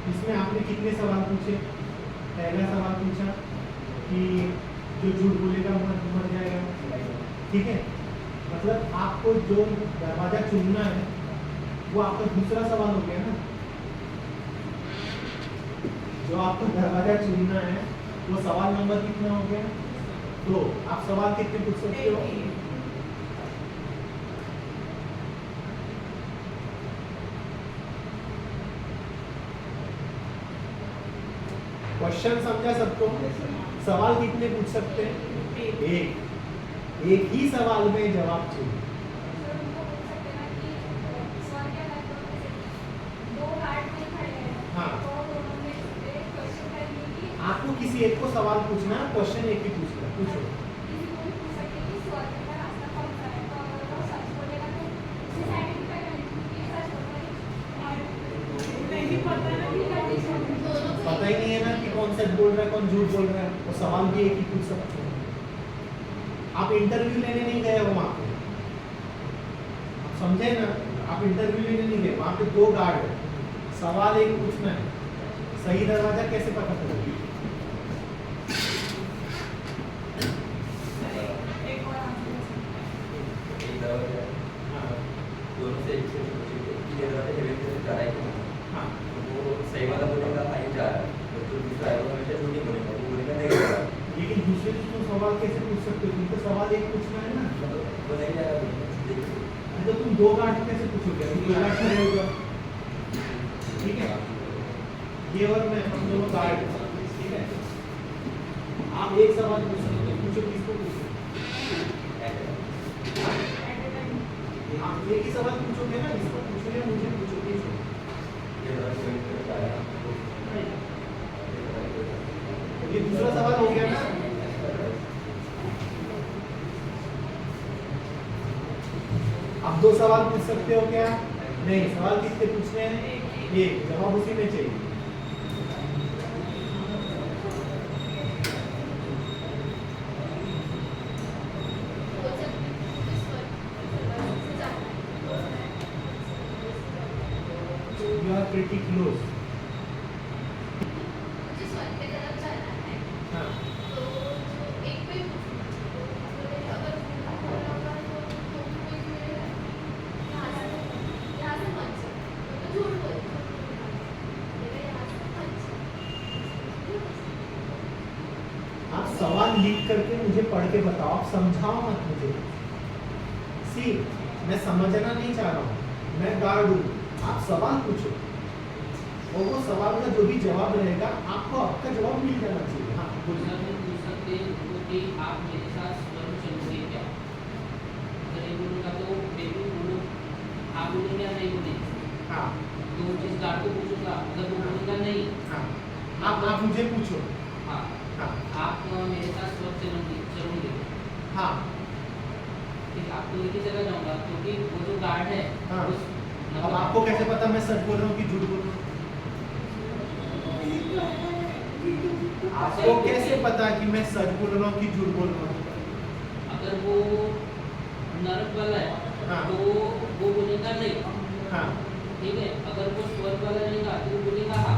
इसमें आपने कितने सवाल पूछे? पहला सवाल पूछा कि जो झूठ बोलेगा वो मर जाएगा, ठीक है। मतलब आपको जो दरवाजा चुनना है वो आपका दूसरा सवाल हो गया ना। जो आपको दरवाजा चुनना है वो सवाल नंबर कितना हो गया? तो आप सवाल कितने पूछ सकते हो? क्वेश्चन समझा सबको? सवाल कितने पूछ सकते हैं? एक। एक ही सवाल में जवाब चाहिए। सर उनको बोल सकते हैं ना कि स्वर क्या लगता है, दो गार्ड में खड़े हैं, हाँ। तो दोनों में से क्वेश्चन करेंगे कि आपको किसी एक को सवाल पूछना है, क्वेश्चन एक ही पूछना है, पूछो। किसी को भी पूछ सकते हैं कि स्वर का रास्ता कौन सा है, तो अगर वो सच बोलेगा तो उसे आइडेंटिफाई करने के लिए सच बोल रहा है। नहीं पता ना कि कंडीशन दोनों पता ही नहीं है ना कि कौन सच बोल रहा है, कौन झूठ बोल रहा है, वो सवाल भी एक ही पूछ सकते हैं। आप इंटरव्यू लेने नहीं गए हो वहाँ पे, आप समझे ना? आप इंटरव्यू लेने नहीं गए, वहाँ पे दो गार्ड है, सवाल एक पूछना है। सही दरवाजा कैसे पता चलेगा? एक और आंसर हाँ, दोनों से एक से पूछेंगे ये दरवाजा हेवन से जा रहा है कि नहीं। हाँ, तो वो सही वाला बोलेगा नहीं जा रहा है, तो दूसरा है वो हमेशा झूठ ही बोलेगा, वो बोलेगा नहीं जा रहा है। लेकिन दूसरे से तुम सवाल कैसे पूछ सकते हो? तुमको सवाल एक पूछना है ना। वो नहीं जा रहा है। तो तुम दो गार्ड कैसे पूछोगे? तुम दो गार्ड खड़े होगा, ठीक है। ये और मैं, हम दोनों गार्ड हैं, ठीक है। आप एक सवाल पूछ सकते हो, पूछो, किसको पूछो? आप एक ही सवाल पूछोगे ना, इसको पूछोगे, मुझे पूछोगे। ये दरवाजा हेवन से जा रहा है। ये दूसरा सवाल हो गया ना। अब दो सवाल पूछ सकते हो क्या? नहीं। सवाल कितने पूछने हैं? एक। जवाब उसी में चाहिए। बोल सकते हैं कि स्वर से जाना है। You are pretty close. मुझे स्वर की तरफ जाना है, हाँ, तो जो एक पे बोले अगर झूठ बोल रहा होगा तो कोई बोलेगा यहाँ से मत चल, तो झूठ बोल यहाँ से मत चल। आप सवाल लिख करके मुझे पढ़ के बताओ, आप समझाओ मत मुझे। सी, मैं समझना नहीं चाह रहा हूँ, मैं गार्ड हूँ। आप सवाल पूछो और वो सवाल का जो भी जवाब रहेगा आपको आपका जवाब मिल जाना चाहिए। हाँ, बोलिए। दूसरा मैं पूछ सकते हो कि आप मेरे साथ स्वर्ग चलोगे क्या? अगर ये बोलूँगा तो बिल्कुल बोलो, आप बोलेंगे या नहीं बोलेंगे? हाँ, तो जिस गार्ड को पूछूंगा अगर वो बोलेगा नहीं, हाँ, आप मुझे पूछो। हाँ हाँ, आप मेरे साथ स्वर्ग चलोगे? हाँ, ठीक, आपको लेके चला जाऊंगा क्योंकि वो जो गार्ड है हाँ। उस अब आपको कैसे पता मैं सच बोल रहा हूँ कि झूठ बोल रहा हूँ? आपको कैसे पता कि मैं सच बोल रहा हूँ कि झूठ बोल रहा हूँ? अगर वो नरक वाला है हाँ। तो वो बोलेगा नहीं, हाँ ठीक है। अगर वो स्वर्ग वाला रहेगा तो वो बोलेगा हाँ,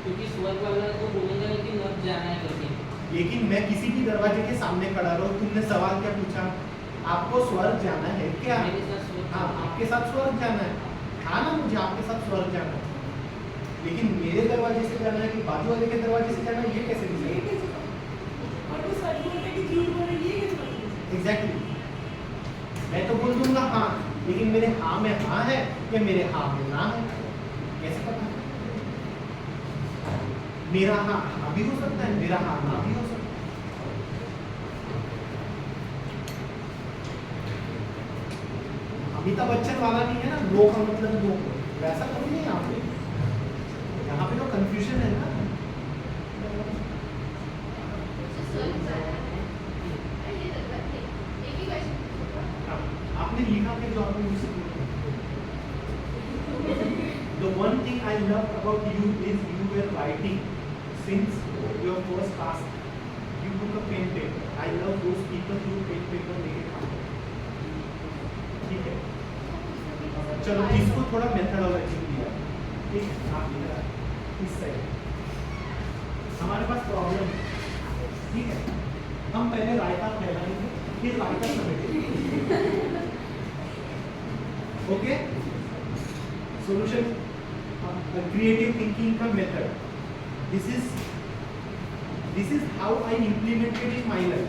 क्योंकि स्वर्ग वाला तो बोलेगा नहीं कि नर्क जाना है करके। लेकिन मैं किसी भी दरवाजे के सामने खड़ा रहा हूँ, तुमने सवाल क्या पूछा? आपको स्वर्ग जाना है क्या? मेरे साथ स्वर्ग हाँ, जाना है। आपके साथ स्वर्ग जाना है। हाँ ना, मुझे आपके साथ स्वर्ग जाना है, लेकिन मेरे दरवाजे से जाना है कि बाजू वाले के दरवाजे से जाना है, ये कैसे ये डिसाइड? कैसे पता? और वो सच बोल रहे कि झूठ बोल रहे, ये कैसे पता? एग्जैक्टली। मैं तो बोल दूंगा हाँ, लेकिन मेरे हाँ में हाँ है या मेरे हाँ में ना है, कैसे पता? मेरा हाँ हाँ भी हो सकता है, मेरा हाँ ना भी हो सकता है। अमिताभ बच्चन वाला नहीं है ना, नो का मतलब नो, वैसा कभी नहीं यहाँ पे। यहाँ पे तो कंफ्यूजन है ना। हाँ, आपने लिखा के जो आपने मुझसे पूछा। The one thing I love about you is you were writing since your first class. You took a pen paper. I love those people who pen paper लेके खाते हैं। ठीक है। चलो इसको थोड़ा मेथडोलॉजी दिया, ठीक है? आप इधर इस साइड हमारे पास प्रॉब्लम है, ठीक है? हम पहले रायता फैलाएंगे, फिर रायता समेटेंगे। ओके? सॉल्यूशन क्रिएटिव थिंकिंग का method, this is how I implemented in my life,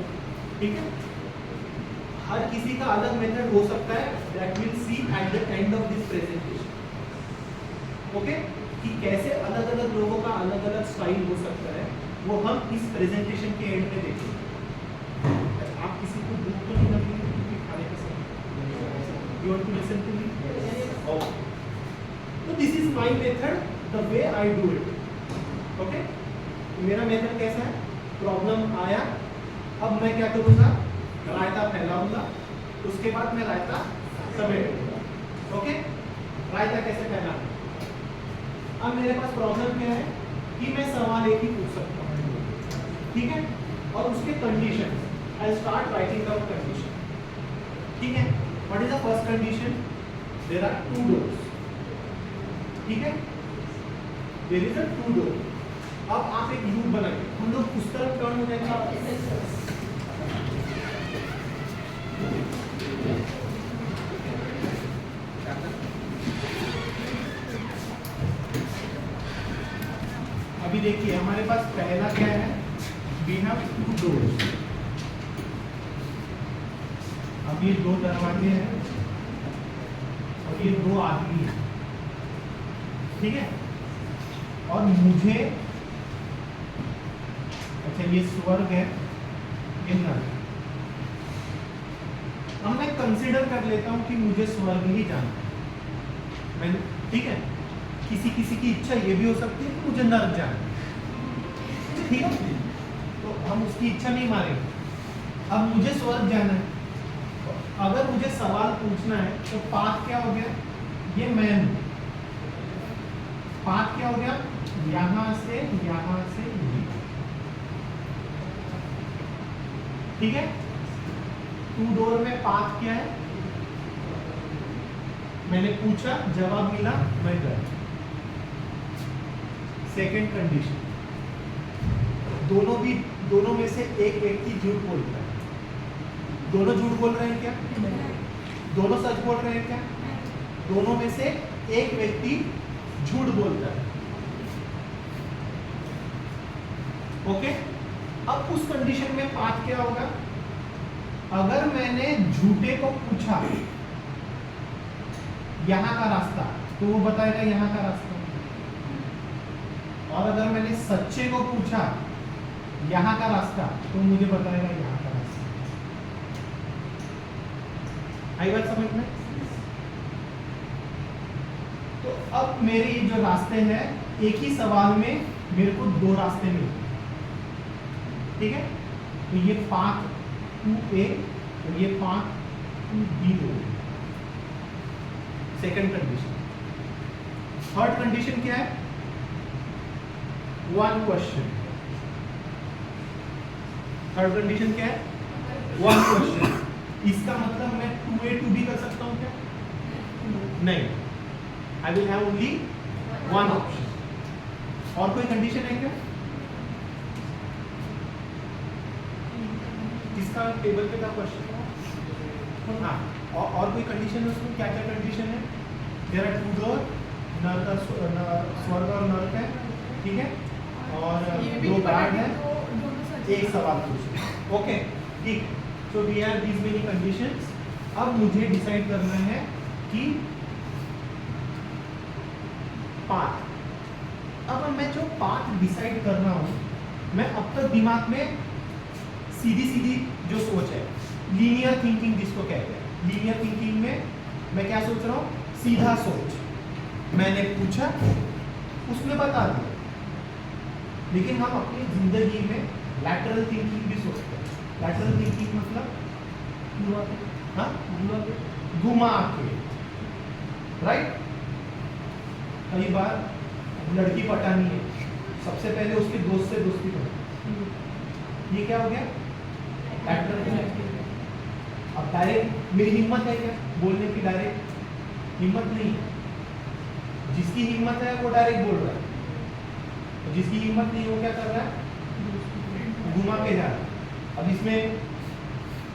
ठीक है? हर किसी का अलग मेथड हो सकता है, that will see at the end of this presentation. Okay, कि कैसे अलग अलग लोगों का अलग अलग स्टाइल हो सकता है, वो हम इस प्रेजेंटेशन के एंड में देखेंगे। आप किसी को बुक तो नहीं लगेंगे क्योंकि खाने का समय। You want to listen to me? Okay, तो this is my method, the way I do it. Okay, मेरा मेथड कैसा है? प्रॉब्लम आया, अब मैं क्या करूंगा? रायता फैलाऊंगा, उसके बाद मैं रायता समेटूंगा। ओके, रायता कैसे फैलाऊंगा? अब मेरे पास प्रॉब्लम क्या है कि मैं सवाल एक ही पूछ सकता हूँ, ठीक है? और उसके condition, I start writing down condition, ठीक है? What is the first condition? There are two doors, ठीक है? There is a two door. अब आप एक लूप बनाइए, हम लोग उस तरफ टर्न हो जाएंगे। अभी देखिए हमारे पास पहला क्या है? We have two doors. अब ये दो दरवाजे हैं और ये दो आदमी हैं, ठीक है? और मुझे, अच्छा ये स्वर्ग है, ये नरक। अब मैं कंसिडर कर लेता हूं कि मुझे स्वर्ग ही जाना है, मैं, ठीक है? किसी किसी की इच्छा ये भी हो सकती है कि मुझे नरक जाना है, ठीक है? तो हम उसकी इच्छा नहीं मारेंगे। अब मुझे स्वर्ग जाना है, अगर मुझे सवाल पूछना है तो पाथ क्या हो गया? ये मैं हूं। पाथ क्या हो गया? यहां से ये, ठीक है? टू डोर में पाथ क्या है? मैंने पूछा, जवाब मिला, मैं गया। सेकंड कंडीशन, दोनों में से एक व्यक्ति झूठ बोलता है। दोनों झूठ बोल रहे हैं क्या? दोनों सच बोल रहे हैं क्या? दोनों में से एक व्यक्ति झूठ बोलता है। ओके, अब उस कंडीशन में पाथ क्या होगा? अगर मैंने झूठे को पूछा यहां का रास्ता, तो वो बताएगा यहां का रास्ता। और अगर मैंने सच्चे को पूछा यहां का रास्ता, तो मुझे बताएगा यहां का रास्ता। आई बात समझ में? तो अब मेरे ये जो रास्ते हैं, एक ही सवाल में मेरे को दो रास्ते मिलते हैं, ठीक है? तो ये पाथ 2A और ये पाथ बी दोगे। Second condition. थर्ड कंडीशन क्या है? One question. थर्ड कंडीशन क्या है? One question. इसका मतलब मैं 2A to B कर सकता हूं क्या? नहीं, I will have only one option. और कोई कंडीशन है क्या? इसका टेबल पे का क्वेश्चन। हाँ, और कोई कंडीशन है उसमें? क्या क्या कंडीशन है? देयर आर टू डोर, स्वर्ग और नरक है, ठीक है, और दो गार्ड है, एक सवाल पूछो। ओके, ठीक। So we have these many conditions. अब मुझे डिसाइड करना है कि पाथ। अब मैं जो पाथ डिसाइड कर रहा हूं, मैं अब तक दिमाग में सीधी सीधी जो सोच है, लीनियर थिंकिंग जिसको कहते हैं, लीनियर थिंकिंग में मैं क्या सोच रहा हूं? सीधा सोच। मैंने पूछा, उसने बता दिया। लेकिन हम अपनी जिंदगी में लैटरल थिंकिंग भी सोचते हैं। लैटरल थिंकिंग मतलब घुमा के, राइट? कई बार लड़की पटानी है, सबसे पहले उसके दोस्त से दोस्ती करो। ये क्या हो गया? Lateral thinking. अब डायरेक्ट मेरी हिम्मत है क्या बोलने की? डायरेक्ट हिम्मत नहीं है। जिसकी हिम्मत है वो डायरेक्ट बोल रहा है, जिसकी हिम्मत नहीं वो क्या कर रहा है? घुमा के जा रहा है। अब इसमें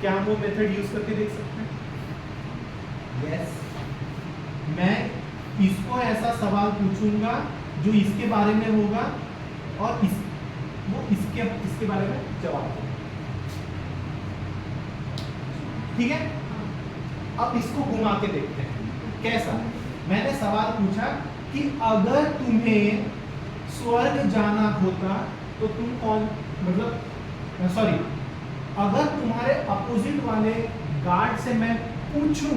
क्या हम वो मेथड यूज करके देख सकते हैं? यस, मैं इसको ऐसा सवाल पूछूंगा जो इसके बारे में होगा और वो इसके बारे में जवाब देगा। ठीक है? अब इसको घुमा के देखते हैं कैसा। मैंने सवाल पूछा कि अगर तुम्हें स्वर्ग जाना होता तो तुम कौन, मतलब सॉरी, अगर तुम्हारे अपोजिट वाले गार्ड से मैं पूछूं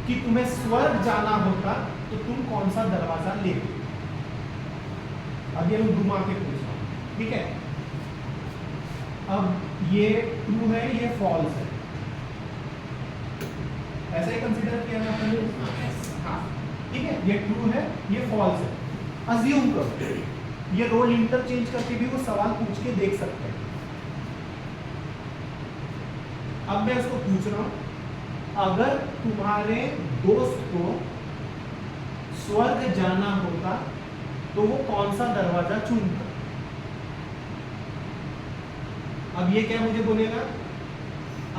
कि तुम्हें स्वर्ग जाना होता तो तुम कौन सा दरवाजा लेते? अब ये लोग घुमा के पूछ रहा हूं, ठीक है? अब ये ट्रू है, ये फॉल्स है, ऐसा ही कंसीडर किया ना आपने? हाँ, ठीक है, ये ट्रू है, ये फॉल्स है। अज्यूम करो, ये रोल इंटरचेंज करके भी वो सवाल पूछ के देख सकते हैं। अब मैं उसको पूछ रहा हूं, अगर तुम्हारे दोस्त को स्वर्ग जाना होता तो वो कौन सा दरवाजा चुनता? अब ये क्या मुझे बोलेगा?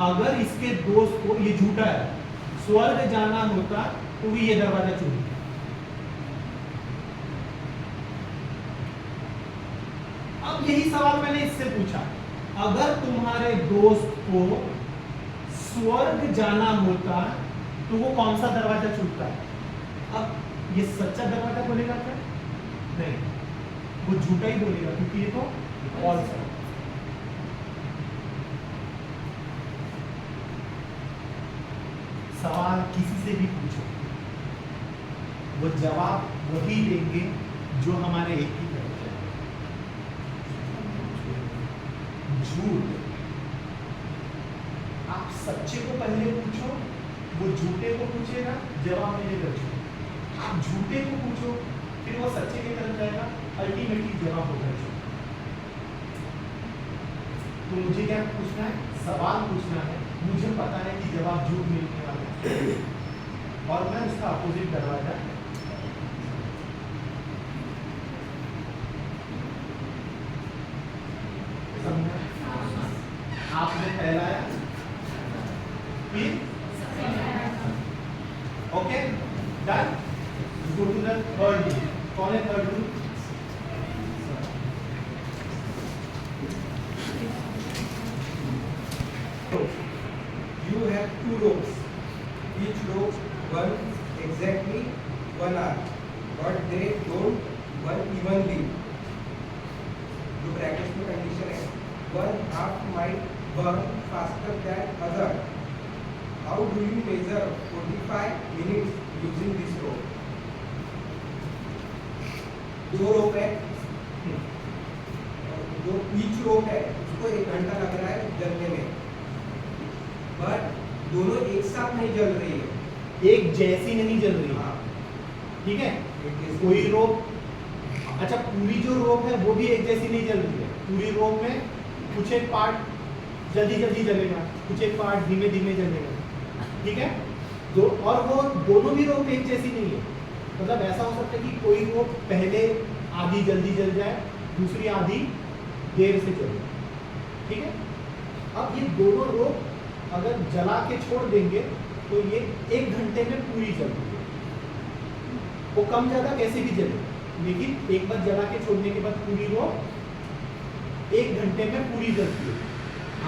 अगर इसके दोस्त को, ये झूठा है, स्वर्ग जाना होता तो भी ये दरवाजा चुनता। अब यही सवाल मैंने इससे पूछा, अगर तुम्हारे दोस्त को स्वर्ग जाना होता तो वो कौन सा दरवाजा चुनता है? अब ये सच्चा दरवाजा बोलेगा क्या? नहीं, वो झूठा ही बोलेगा क्योंकि ये तो फॉल्स है। सवाल किसी से भी पूछो, वो जवाब वही देंगे जो हमारे एक ही तरफ है, झूठ। आप सच्चे को पहले पूछो, वो झूठे को पूछेगा, जवाब मिलेगा झूठ। आप झूठे को पूछो, फिर वो सच्चे की तरफ जाएगा, अल्टीमेटली जवाब होगा झूठ। तो मुझे क्या पूछना है? सवाल पूछना है। मुझे पता है कि जवाब झूठ मिलने वाला है और मैं उसका अपोजिट दरवाजा आपने फैलाया, फिर okay done. Go to the third rule. कौन है third rule? You have two ropes. Each rope runs exactly 1 hour, but they don't run evenly. जो ब्रैकेट में कंडीशन है, one half might burn faster than other. How do you measure 45 minutes using this rope? दो रोप है, जो each rope है उसको 1 घंटा लग रहा है जलने में, but दोनों एक साथ नहीं जल रही है। एक जैसी नहीं जल रही है, हाँ, ठीक है। एक जैसी- कोई रोप, अच्छा पूरी जो रोप है वो भी एक जैसी नहीं जल रही है। पूरी रोप में कुछ एक पार्ट जल्दी जल्दी जलेगा, कुछ एक पार्ट धीमे धीमे जलेगा, ठीक है। और वो दोनों भी रोप एक जैसी नहीं है। मतलब ऐसा हो सकता है कि कोई रोप पहले आधी जल्दी जल जाए, दूसरी आधी देर से जले, ठीक है। अब ये दोनों रोप अगर जला के छोड़ देंगे तो ये 1 घंटे में पूरी जलती है। वो कम ज़्यादा कैसे भी जले, लेकिन एक बार जला के छोड़ने के बाद पूरी रोप 1 घंटे में पूरी जलती है।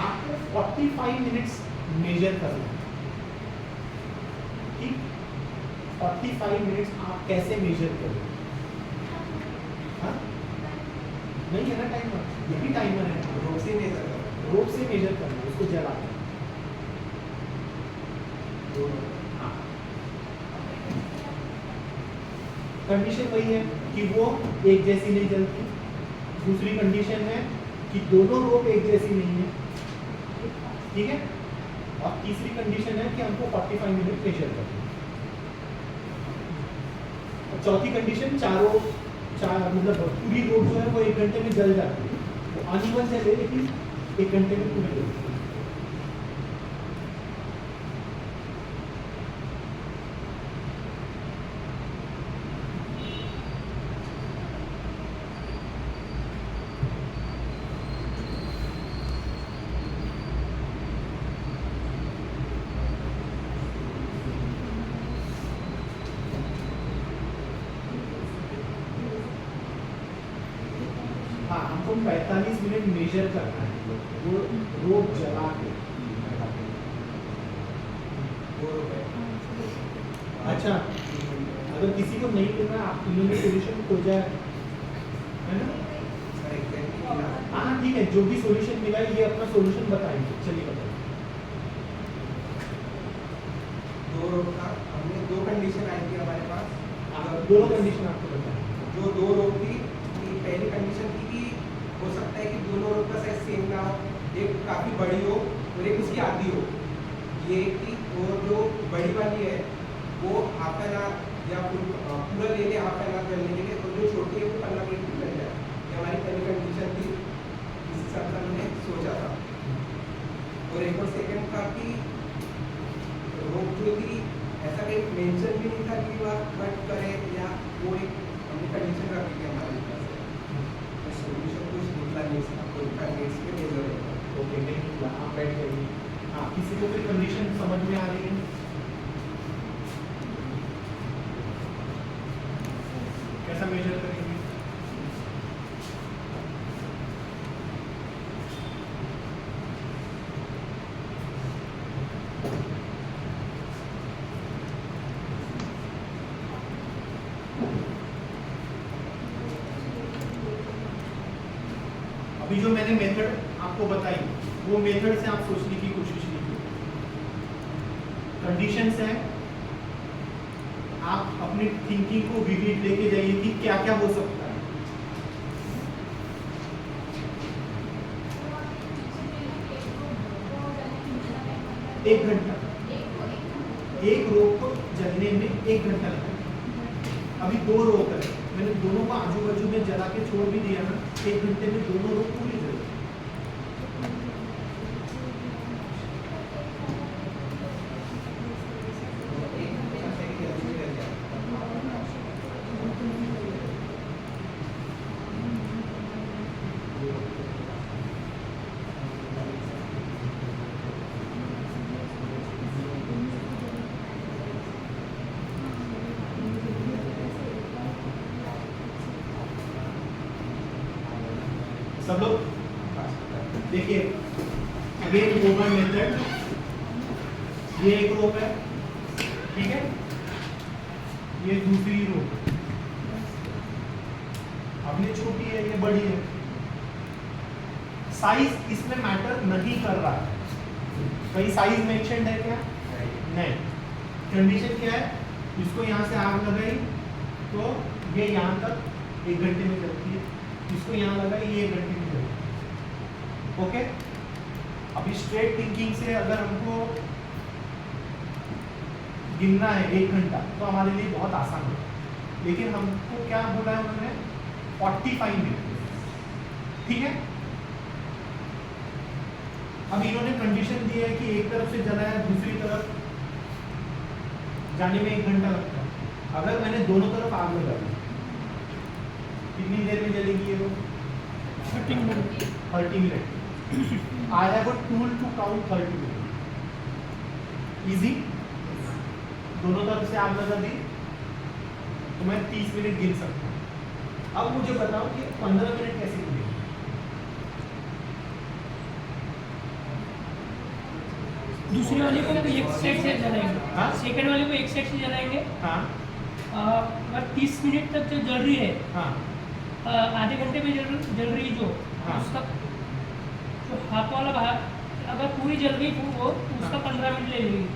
आपको 45 मिनट्स मेजर करना है, ठीक। 45 मिनट्स आप कैसे मेजर करें? हाँ? नहीं है ना टाइमर, ये भी टाइमर है। रोप से नहीं करता। रोप से मेजर करना है, उसको जला के। हाँ। कंडीशन वही है कि वो एक जैसी नहीं जलती। दूसरी कंडीशन है कि दोनों रोप एक जैसी नहीं है, ठीक है। और तीसरी कंडीशन है कि हमको 45 मिनट मेजर करना है। और चौथी कंडीशन मतलब पूरी रोप जो है वो 1 घंटे में जल जाती है। वो अनइवन जले लेकिन 1 घंटे में पूरी जलती है। हाँ, हमको 45 मिनट मेजर करना है वो रोप जला के। अच्छा, अगर किसी को नहीं मिलना, आप तीनों में सोल्यूशन हो जाए, है ना। सर एग्जैक्टली मिला। हाँ ठीक है, जो भी सोल्यूशन मिला है ये अपना सोल्यूशन बताएंगे। चलिए बताइए। दो रोप का हमने 2 कंडीशन आई थी हमारे पास। दोनों कंडीशन आपको बताएं। जो 2 रोप थी, कि पहली कंडीशन थी कि हो सकता है कि दोनों रोप का साइज सेम ना हो, एक काफ़ी बड़ी हो और एक उसकी आधी हो। ये कि वो जो बड़ी वाली है वो हाफ एन आवर या पूरा ले ले हाफ एन आवर चलने के लिए, और जो छोटी है वो 15 मिनट में चल जाए। ये हमारी पहली कंडीशन थी, इस हिसाब से हमने सोचा था। और एक और सेकंड था कि रोप जो थी ऐसा कहीं मेंशन भी नहीं था कि वह कट करे, या वो एक हमने कंडीशन रखी थी हमारे पास। तो सोल्यूशन कुछ निकला नहीं, इसका कोई टारगेट्स पे नहीं जरूरत है। ओके, नहीं निकला, आप बैठ जाइए। हाँ, किसी को कोई कंडीशन समझ में आ रही है? कैसा मेजर करेंगे? अभी जो मैंने मेथड आपको बताई वो मेथड से आप सोचने की कोशिश कीजिए। कंडीशंस है, आप अपनी थिंकिंग को विविड लेके जाइए कि क्या क्या हो सकता है। एक घंटा, एक रोप को जलने में 1 घंटा लगेगा। अभी 2 रोप है, मैंने दोनों को आजू बाजू में जला के छोड़ भी दिया ना, 1 घंटे में दोनों रोप पूरी जल जाएगी। एक हमेशा से ही जल्दी चल जाए। सब लोग देखिए, अगेन ओवर मेथड, ये एक रोप है, ठीक है, ये दूसरी रोप, अब ये छोटी है ये बड़ी है। साइज इसमें मैटर नहीं कर रहा है। कहीं साइज मेंशन है क्या? नहीं। कंडीशन क्या है? इसको यहाँ से आग लगाई तो ये यहाँ तक 1 घंटे में चलती है, इसको यहाँ लगाई ये 1 घंटे में चलती है। ओके, अभी स्ट्रेट थिंकिंग से अगर हमको गिनना है 1 घंटा तो हमारे लिए बहुत आसान है, लेकिन हमको क्या बोला है उन्होंने 45 मिनट। ठीक है, अब इन्होंने कंडीशन दी है कि एक तरफ से जलाया दूसरी तरफ जाने में 1 घंटा लगता है। अगर मैंने दोनों तरफ आग लगा दी कितनी देर में जलेगी ये वो? 30 minute. I have a tool to count 30 minutes. Easy? दोनों तरफ से आग लगा दी तो मैं 30 मिनट गिन सकता हूँ। अब मुझे बताओ कि 15 मिनट कैसे गिनेंगे? दूसरी वाली को एक सेट से जलाएंगे, हाँ? सेकंड वाली को एक सेट से जलाएंगे। हाँ अगर 30 मिनट तक जो जल रही है, हाँ आधे घंटे में जल रही जो हाँ। उसका जो हाफ वाला भाग अगर पूरी जल गई वो उसका 15 मिनट ले लेगी।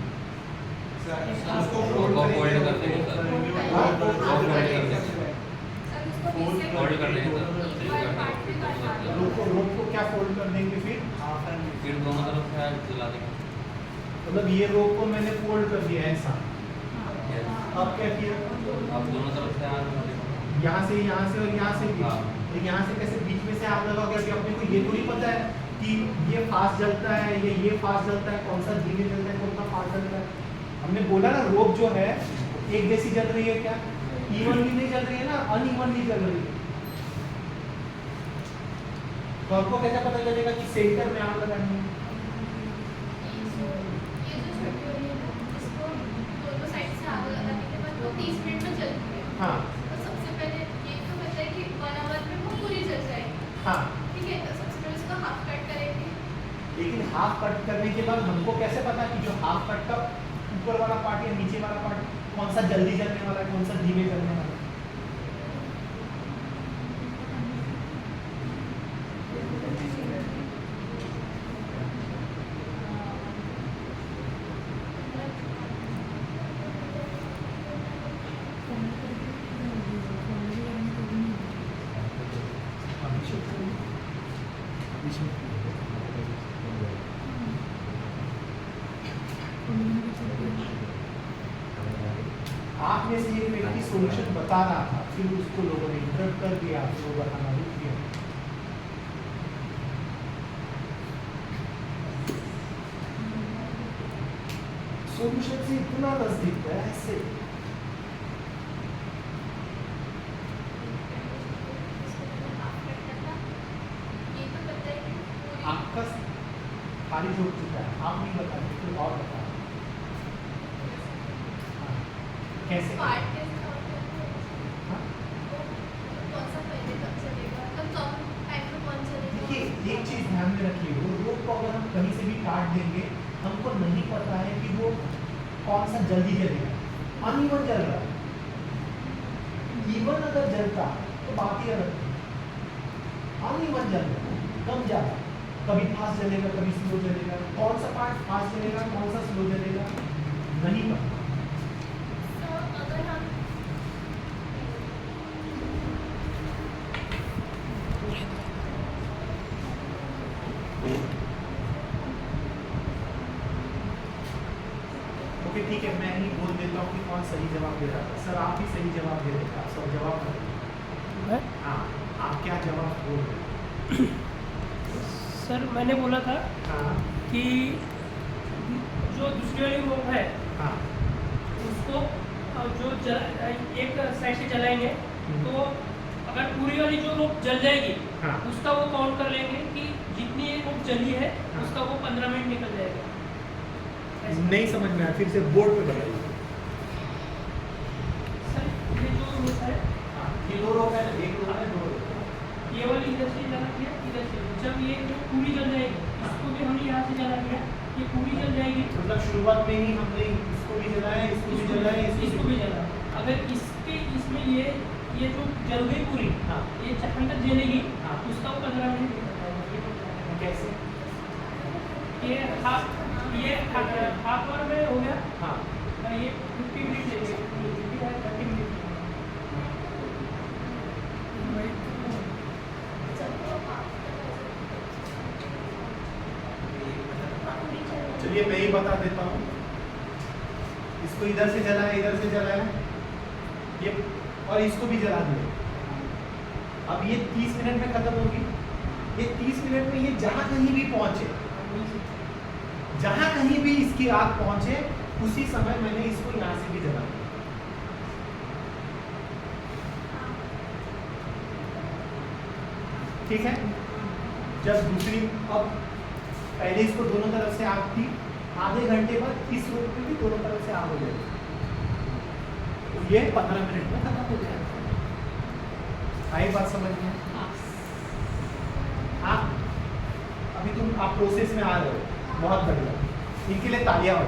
उसको फोल्ड कर देंगे सर। सर उसको फोल्ड 20 फोल्ड कर देंगे सेकंड रोप को क्या फोल्ड कर देंगे फिर? फिर दोनों तरफ से आग जला देंगे। मतलब ये रोप को मैंने फोल्ड कर दिया ऐसा, अब क्या किया? अब दोनों तरफ से आग जला देंगे। यहाँ से और यहाँ से भी। हाँ। तो यहाँ से कैसे बीच में से आग लगाओगे? अभी अपने को ये थोड़ी पता है कि ये फास्ट जलता है या ये फास्ट जलता है, कौन सा धीमे जलता है, कौन सा फास्ट जलता है। हमने बोला ना रोप जो है एक जैसी जल रही है, क्या इवनली नहीं जल रही है ना, अनइवनली जल रही है। तो आपको कैसे पता चलेगा कि सेंटर में आग लगानी है? ये जो छोटी वाली है ना, इसको दोनों साइड से आग लगाने के बाद वो 30 मिनट में जलती है। हाँ तो सबसे पहले ये तो पता है कि 1 आवर में वो पूरी जल जाएगी। हाँ, ठीक है, तो सबसे पहले उसको हाफ कट करेंगे। लेकिन हाफ कट करने के बाद हमको कैसे पता कि जो हाफ कट का ऊपर वाला पार्ट या नीचे वाला पार्ट कौन सा जल्दी जलने वाला है, कौन सा धीमे जलने वाला है? आप में से एक व्यक्ति सॉल्यूशन बता रहा था, फिर उसको लोगों ने इंटरप्ट कर दिया, फिर वो बताना रुक गया। सॉल्यूशन से इतना नजदीक है ऐसे। हाफ कट करना, ये तो पता है कि पूरी आपका खारिज हो चुका है, आप नहीं बता रहे, कोई और बता रहा है। हाँ, कैसे? पार्ट कैसे काउंट करते हैं? हाँ? कौन सा पहले कब चलेगा, मतलब कम टाइम में कौन चलेगा? देखिए एक चीज ध्यान में रखिए, वो रोप को अगर हम कहीं से भी काट देंगे, हमको नहीं पता है कि वो कौन सा जल्दी जलेगा। अनइवन जल रहा है, इवन अगर जलता तो बात ही अलग थी। अनइवन जल रहा है, कम ज्यादा, कभी फास्ट जलेगा कभी स्लो जलेगा, कौन सा पार्ट फास्ट जलेगा कौन सा स्लो जलेगा नहीं पता। तो अगर हम ओके ठीक है, मैं ही बोल देता हूँ कि कौन सही जवाब दे रहा था। सर आप भी सही जवाब दे रहे थे, आप सब जवाब बताइए। हाँ, आप क्या जवाब बोल रहे सर मैंने बोला था हाँ कि जो दूसरी वाली रोप है हाँ उसको जो एक साइड से जलाएंगे तो अगर पूरी वाली जो रोप जल जाएगी हाँ। उसका वो काउंट कर लेंगे कि जितनी ये रोप जली है हाँ। उसका वो 15 मिनट निकल जाएगा। ऐसे। नहीं समझ में आया, फिर से बोर्ड पे बताइए। सर ये जो रोप है हाँ, ये दो रोप है, एक रोप है, दो रोप है। ये वाली इधर से जला दिया, इधर से जब ये जो पूरी जल जाएगी इसको भी हमने यहाँ से जला दिया, ये पूरी जल जाएगी। मतलब शुरुआत में ही हमने इसको भी जलाया, इसको भी जलाया, इसको भी जला। अगर इसके इसमें ये जो जल गई पूरी, हाँ। ये जहाँ तक जलेगी हाँ। उसका वो 15 मिनट निकल जाएगा। कैसे? ये हाफ आवर में हो गया, हाँ और ये 50 मिनट लगेगा, 30 मिनट। चलिए मैं ही बता देता हूँ। इसको इसको इधर से जलाया, इधर से जलाया, ये और इसको भी जला दिया। अब ये 30 मिनट में खत्म होगी। ये 30 मिनट में ये जहां कहीं भी पहुंचे, जहां कहीं भी इसकी आग पहुंचे, उसी समय मैंने इसको यहां से भी जला दिया। ठीक है। जब दूसरी, अब पहले इसको दोनों तरफ से आग थी, आधे घंटे बाद इस रूप में भी दोनों तरफ से आग हो जाएगी, तो ये 15 मिनट में खत्म हो जाएगा। आई बात समझ में? हाँ, अभी तुम आप प्रोसेस में आ रहे हो, बहुत बढ़िया, इनके लिए तालियां हो।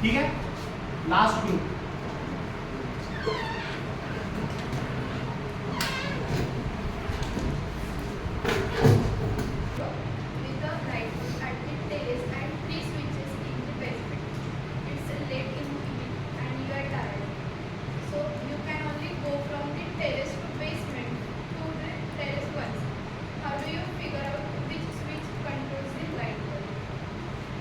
ठीक है, last group. With the light at the terrace and 3 switches in the basement. It's late in the evening and you are tired. So you can only go from the terrace to basement to the terrace once. How do you figure out which switch controls the light bulb?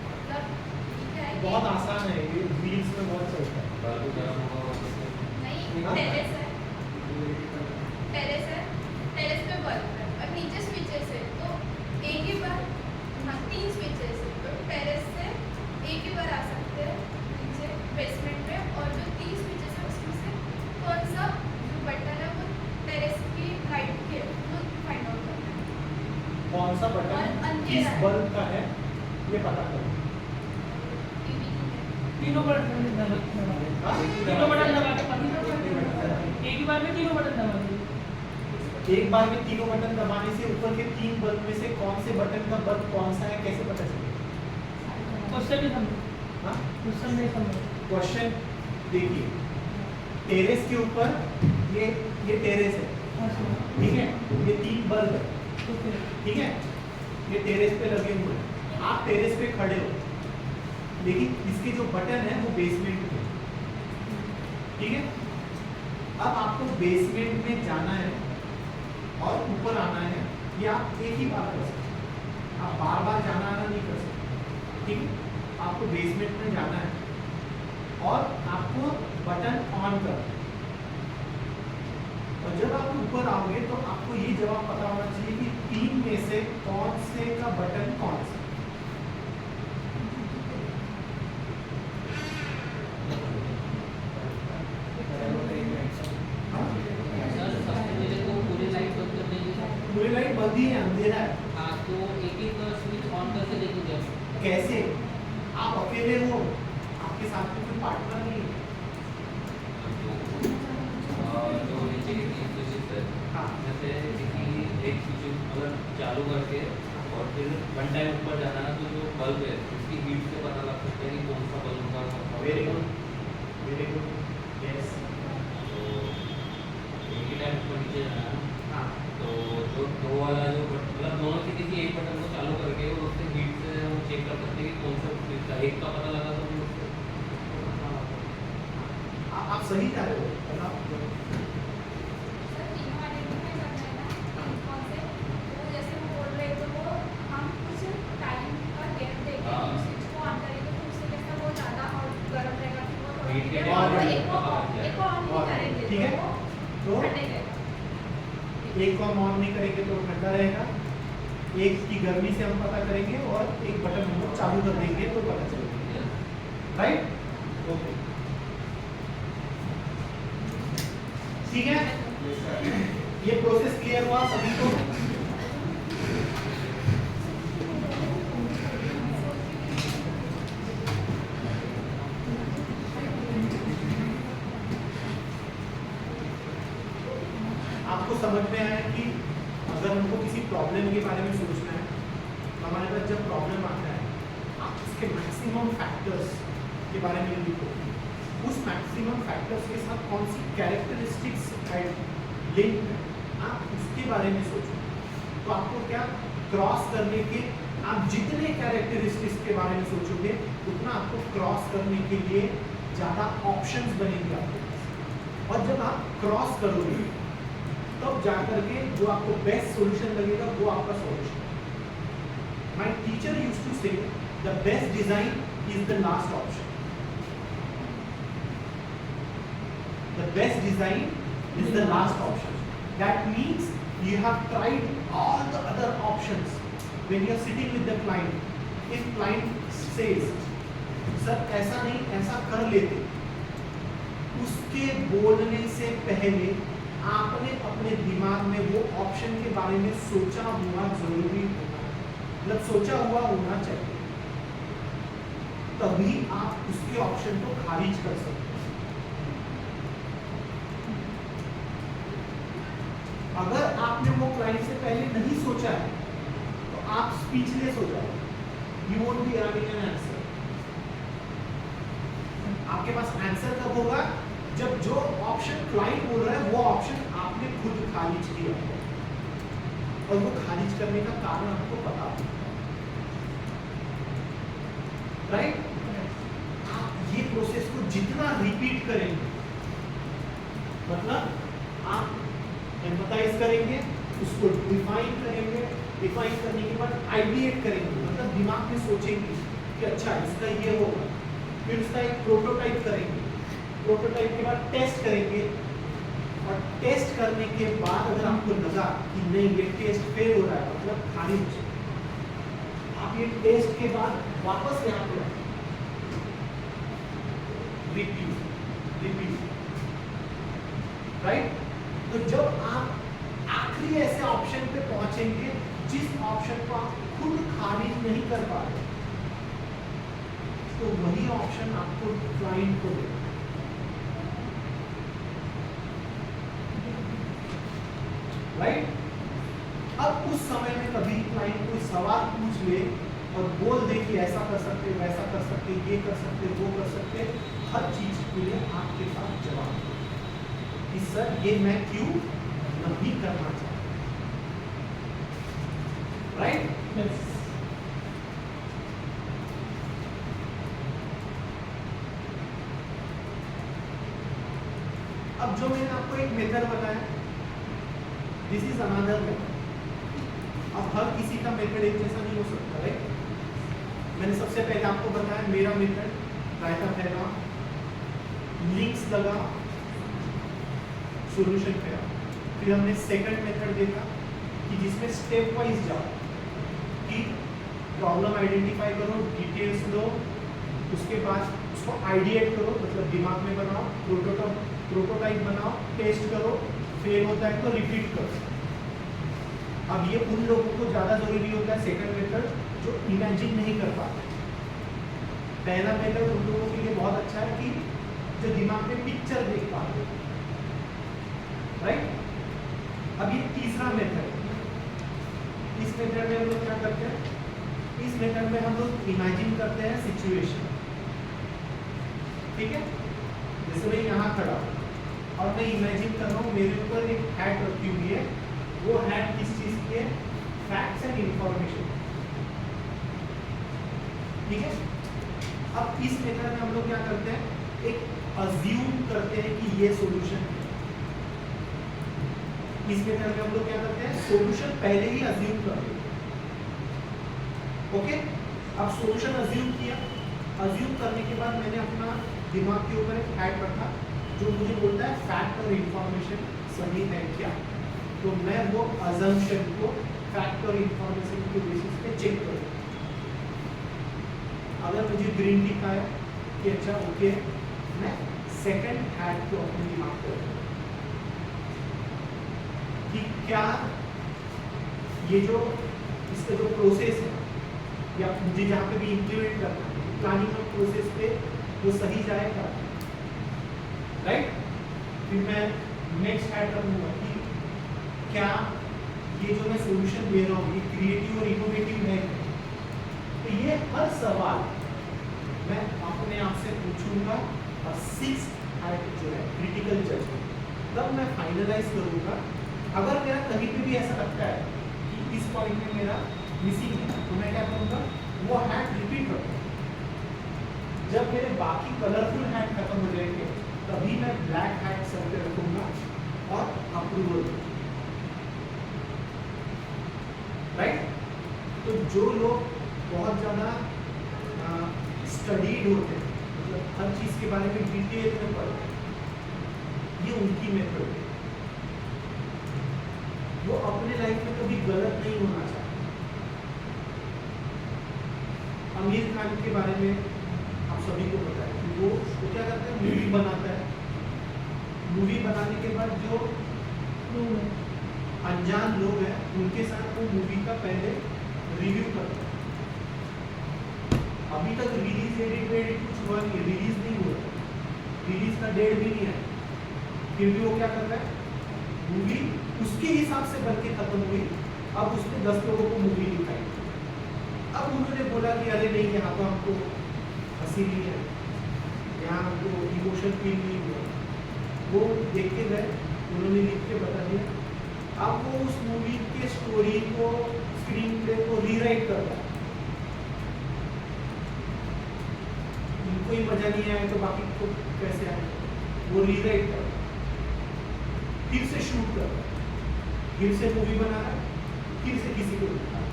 मतलब ठीक है कि बहुत आसान है, ये wheels में बहुत चलता है। बालू गरम होगा नहीं, हाँ। टेरेस है, टेरेस है, टेरेस पे बल्ब है और नीचे स्विचेस है, तो एक ही बार, हाँ 3 स्विचेस है, तो टेरेस से एक ही बार आ सकते हैं नीचे बेसमेंट में, और जो 3 स्विचेस है उसमें से कौन सा जो बटन है वो टेरेस की लाइट की है वो फाइंड आउट करना है। कौन सा और बटन अंधेरा किस है। बल्ब का है ये पता करो। टीवी की है। तीनों बटन दबा हाँ? तीनों बटन दबा के एक ही बार में तीनों बटन दबा दीजिए। एक बार में तीनों बटन दबाने से ऊपर के 3 बल्ब में से कौन से बटन का बल्ब कौन सा है कैसे पता चलेगा? क्वेश्चन नहीं समझो, हाँ? क्वेश्चन नहीं समझो। क्वेश्चन देखिए, टेरेस के ऊपर ये टेरेस है, हाँ, सुनो। ठीक है, ये 3 बल्ब है, तो फिर ठीक है, ये टेरेस पे लगे हुए हैं, आप टेरेस पे खड़े हो, लेकिन इसके जो बटन है वो बेसमेंट में है, ठीक है। अब आपको बेसमेंट में जाना है और ऊपर आना है, ये आप एक ही बार कर सकते हैं, आप बार बार जाना आना नहीं कर सकते, ठीक है। आपको बेसमेंट में जाना है और आपको बटन ऑन करना है, और जब आप ऊपर आओगे तो आपको ये जवाब पता होना चाहिए कि 3 में से कौन से का बटन कौन सा। हाँ? सर सबसे पहले तो पूरी लाइट बंद कर दीजिए। पूरी लाइट बंद ही है, अंधेरा है। हाँ, तो एक एक स्विच ऑन करके देखिए। कैसे? आप अकेले हो, आपके साथ में कोई पार्टनर नहीं है। जो नीचे की 3 स्विचेस है, हाँ, जैसे किसी एक स्विच अगर चालू करके और फिर 1 टाइम ऊपर जाना है, तो जो बल्ब है उसकी हीट से पता लग सकता है कि कौन सा बल्ब का कौन सा very bulb. Good, very good, yes. तो एक ही टाइम ऊपर नीचे जाना है, हाँ, तो जो 2 वाला जो मतलब दोनों से किसी एक बटन को चालू करके और उससे हीट से हम चेक कर सकते हैं कि कौन सा स्विच का एक का पता लगा तो फिर उससे आप सही जा रहे हो, बताओ। सर तीनों आइडेंटिफाई करना है ना कौन से, वो जैसे वो बोल रहे तो वो हम कुछ टाइम का गैप देके हाँ। स्विच को ऑन करेंगे तो उससे कैसा वो ज़्यादा हॉट गर्म रहेगा, फिर वो थोड़ा Heat के हीट और रहेगा, भी एक को ऑन नहीं करेंगे ठीक है, तो तो ठंडे रहेगा। एक को हम ऑन नहीं करेंगे तो ठंडा रहेगा, एक की गर्मी से हम पता करेंगे और एक बटन हम लोग चालू कर देंगे तो पता चलेगा, राइट? ओके, ठीक है, ये प्रोसेस क्लियर हुआ सभी को? आपको समझ में आया कि अगर हमको किसी प्रॉब्लम के बारे में सोचना है, तो हमारे पास जब प्रॉब्लम आता है, आप उसके मैक्सिमम फैक्टर्स के बारे में लिखो, उस मैक्सिमम फैक्टर्स के साथ कौन सी कैरेक्टरिस्टिक्स लिंक है, आप उसके बारे में सोचो। तो आपको क्या क्रॉस करने के, आप जितने कैरेक्टरिस्टिक्स के बारे में सोचोगे उतना आपको क्रॉस करने के लिए ज़्यादा ऑप्शंस बनेंगे आपके पास, और जब आप क्रॉस करोगे तब जाकर के जो आपको बेस्ट सॉल्यूशन लगेगा वो आपका solution. My teacher used to say the best design is the last option. The best design is the last option. That means you have tried all the other options. When you are sitting with the client, if client says, "Sir, ऐसा नहीं, ऐसा कर लेते," उसके बोलने से पहले आपने अपने दिमाग में वो ऑप्शन के बारे में सोचा हुआ जरूरी होना, मतलब सोचा हुआ होना चाहिए, तभी आप उसके ऑप्शन को खारिज कर सकते हैं। अगर आपने वो क्लाइंट से पहले नहीं सोचा है तो आप स्पीचलेस हो जाओगे, you won't be having an answer. आपके पास आंसर कब होगा? जब जो ऑप्शन क्लाइंट बोल रहा है वो ऑप्शन आपने खुद खारिज किया है और वो खारिज करने का कारण आपको पता है, राइट? आप ये प्रोसेस को जितना रिपीट करेंगे, मतलब आप एम्पैथाइज करेंगे, उसको डिफाइन करेंगे, डिफाइन करने के बाद आइडिएट करेंगे, मतलब दिमाग में सोचेंगे कि अच्छा इसका ये होगा, फिर उसका एक प्रोटोटाइप करेंगे, प्रोटोटाइप के बाद टेस्ट करेंगे, और टेस्ट करने के बाद अगर आपको लगा कि नहीं ये टेस्ट फेल हो रहा है, मतलब खारिज, आप ये टेस्ट के बाद वापस यहाँ पे रिपीट, राइट? तो जब आप आखिरी ऐसे ऑप्शन पे पहुंचेंगे जिस ऑप्शन को आप खुद खारिज नहीं कर पा रहे, तो वही ऑप्शन आपको क्लाइंट को देगा, राइट? अब उस समय में कभी क्लाइंट कोई सवाल पूछ ले और बोल दे कि ऐसा कर सकते, वैसा कर सकते, ये कर सकते, वो कर सकते, हर चीज के लिए आपके पास जवाब दे कि सर ये मैं क्यों नहीं करना चाहता, राइट? अब जो मैंने आपको एक मेथड बताया, दिस इज अनदर मेथड। अब हर किसी का मेथड एक जैसा नहीं हो सकता, राइट? मैंने सबसे पहले आपको बताया मेरा मेथड, रायता फैला, लिंक्स लगा, सॉल्यूशन फैला। फिर हमने सेकंड मेथड देखा कि जिसमें स्टेप वाइज जाओ, कि प्रॉब्लम आइडेंटिफाई करो, डिटेल्स दो, उसके बाद उसको आइडिएट करो, मतलब दिमाग में बनाओ, प्रोटोटाइप बनाओ, टेस्ट करो, फेल होता है तो रिपीट करो। अब ये उन लोगों को ज़्यादा जरूरी होता है सेकंड मेथड, जो इमेजिन नहीं कर पाते। पहला मेथड उन लोगों के लिए बहुत अच्छा है कि जो दिमाग में पिक्चर देख पाते, राइट? अब ये तीसरा मेथड, इस मेथड में हम लोग क्या करते हैं? इस मेथड में हम लोग इमेजिन करते हैं सिचुएशन, ठीक है? जैसे मैं यहाँ खड़ा हूँ और मैं इमेजिन कर रहा हूँ मेरे ऊपर एक हैट रखी हुई है, वो हैट किस चीज़ की है? फैक्ट्स एंड इंफॉर्मेशन, ठीक है? अब इस मेथड में हम लोग क्या करते हैं? एक अज्यूम करते हैं कि ये सॉल्यूशन है। इस मेथड में हम लोग क्या करते हैं? सॉल्यूशन पहले ही अज्यूम कर देते हैं, ओके? अब सॉल्यूशन अज्यूम किया, अज्यूम करने के बाद मैंने अपना दिमाग के ऊपर एक हैट रखा जो मुझे बोलता है फैक्ट और इंफॉर्मेशन सही है क्या, तो मैं वो अजम्पशन को फैक्ट और इंफॉर्मेशन के बेसिस पे चेक करूँ। अगर मुझे ग्रीन दिखा है कि अच्छा ओके, मैं सेकंड हैट को अपने दिमाग पे रखूँ कि क्या ये जो इसका जो प्रोसेस है या मुझे जहाँ पे भी इम्प्लीमेंट करना है प्लानिंग और प्रोसेस पे वो सही जाएगा, राइट? फिर मैं नेक्स्ट हैट रखूँगा कि क्या ये जो मैं सॉल्यूशन दे रहा हूँ ये क्रिएटिव और इनोवेटिव है। तो ये हर सवाल मैं अपने आप से पूछूंगा और सिक्स्थ हैट जो है क्रिटिकल जजमेंट, तब मैं फाइनलाइज करूँगा। अगर मेरा कहीं पे भी ऐसा लगता है कि इस पॉइंट में मेरा मिसिंग है तो मैं क्या करूँगा? वो हैट रिपीट करूँगा। जब मेरे बाकी कलरफुल हैट खत्म हो जाएंगे तभी मैं ब्लैक हैट सर पे रखूंगा और अप्रूवल, राइट? तो जो लोग बहुत ज़्यादा स्टडीड होते हैं, मतलब हर चीज के बारे में डिटेल में पढ़ते हैं, ये उनकी मेथड है। वो अपने लाइफ में कभी गलत नहीं होना चाहते। आमिर खान के बारे में आप सभी को पता है कि वो क्या करता है, मूवी बनाता है। मूवी बनाने के बाद जो अनजान लोग हैं उनके साथ वो मूवी का पहले रिव्यू करता है। अभी तक रिलीज एडिट कुछ हुआ नहीं, रिलीज नहीं हुआ, रिलीज का डेट भी नहीं आया, फिर भी वो क्या कर रहा है, मूवी उसके हिसाब से बन के खत्म हुई। अब उसने 10 लोगों को मूवी दिखाई। अब उन्होंने बोला कि अरे नहीं, यहाँ तो हमको हंसी नहीं है, यहाँ हमको इमोशन फील नहीं हुआ। वो देख के गए, उन्होंने लिख के बता दिया। अब वो उस मूवी के स्टोरी को, स्क्रीन प्ले को रीराइट करता है। उनको ही मजा नहीं आया तो बाकी को कैसे आए, वो रीराइट करता है, फिर से शूट करता है, फिर से मूवी बना रहा है, फिर से किसी को दिखा रहा है।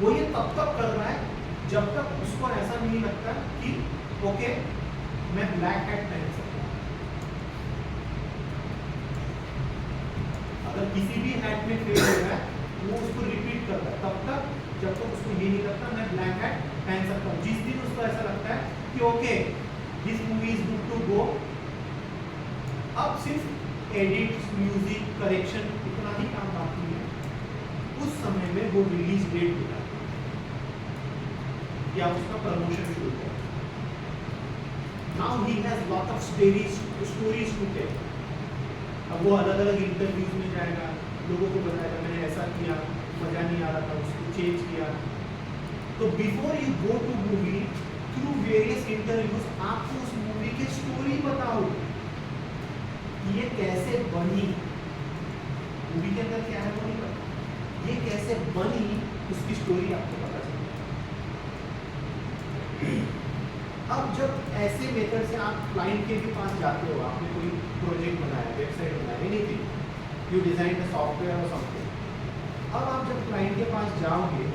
वो ये तब तक कर रहा है जब तक उसको ऐसा नहीं लगता कि ओके मैं ब्लैक हैट पहन सकता हूं। अगर किसी भी हैट में फेल हो रहा है वो उसको रिपीट करता है तब तक जब तक उसको ये नहीं लगता मैं ब्लैक हैट पहन सकता हूँ। जिस दिन उसको ऐसा लगता है कि okay this movie is good to go, अब सिर्फ एडिट, म्यूजिक, करेक्शन इतना ही काम बाकी है, उस समय में वो रिलीज डेट होता है या उसका प्रमोशन शुरू होता है। Now he has lot of stories to tell. अब वो अलग अलग इंटरव्यूज में जाएगा, लोगों को बताएगा मैंने ऐसा किया, मजा नहीं आ रहा था, उसको चेंज किया। तो before you go to movie, through various interviews आपको उस मूवी की स्टोरी बताओ, ये कैसे बनी, मूवी के अंदर क्या है वो नहीं पता, ये कैसे बनी उसकी स्टोरी आपको पता चले। अब जब ऐसे मेथड से आप क्लाइंट के भी पास जाते हो, आपने कोई प्रोजेक्ट बनाया, वेबसाइट बनाया, anything, you design the software और समथिंग। अब आप जब क्लाइंट के पास जाओगे,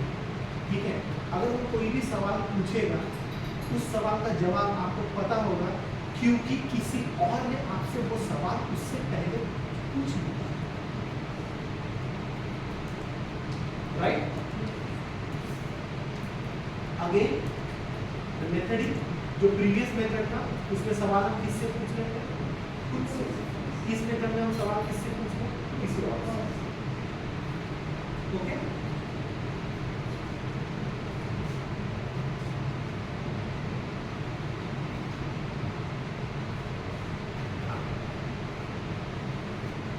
ठीक है, अगर वो कोई भी सवाल पूछेगा, उस सवाल का जवाब आपको पता होगा क्योंकि किसी और ने आपसे वो सवाल उससे पहले पूछ लिया, right? Again the method is, जो प्रीवियस मेथड था उसमें सवाल हम किससे पूछ रहे थे, खुद से। इस मेथड में हम सवाल किससे पूछ रहे हैं, किसी और से। ओके,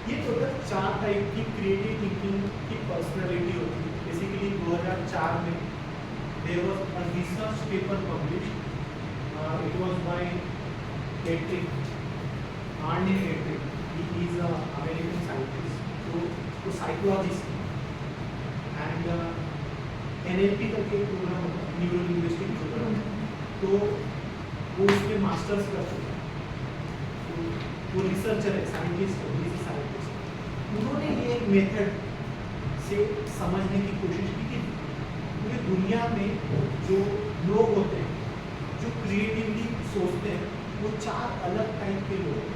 ये टोटल 4 टाइप की क्रिएटिव थिंकिंग की पर्सनालिटी होती है। बेसिकली 2004 में there was a research paper published, it was by Patrick, Arne Patrick. He is an American scientist, तो साइकोलॉजिस्ट है, एंड NLP करके एक प्रोग्राम होता है, न्यूरो लिंग्विस्टिक प्रोग्राम, तो वो उसमें मास्टर्स कर चुका है, तो वो रिसर्चर है, साइंटिस्ट है, बिजी साइंटिस्ट। उन्होंने ये एक मेथड से समझने की कोशिश की कि पूरी दुनिया में जो लोग होते हैं जो क्रिएटिवली सोचते हैं, वो 4 अलग टाइप के लोग हैं,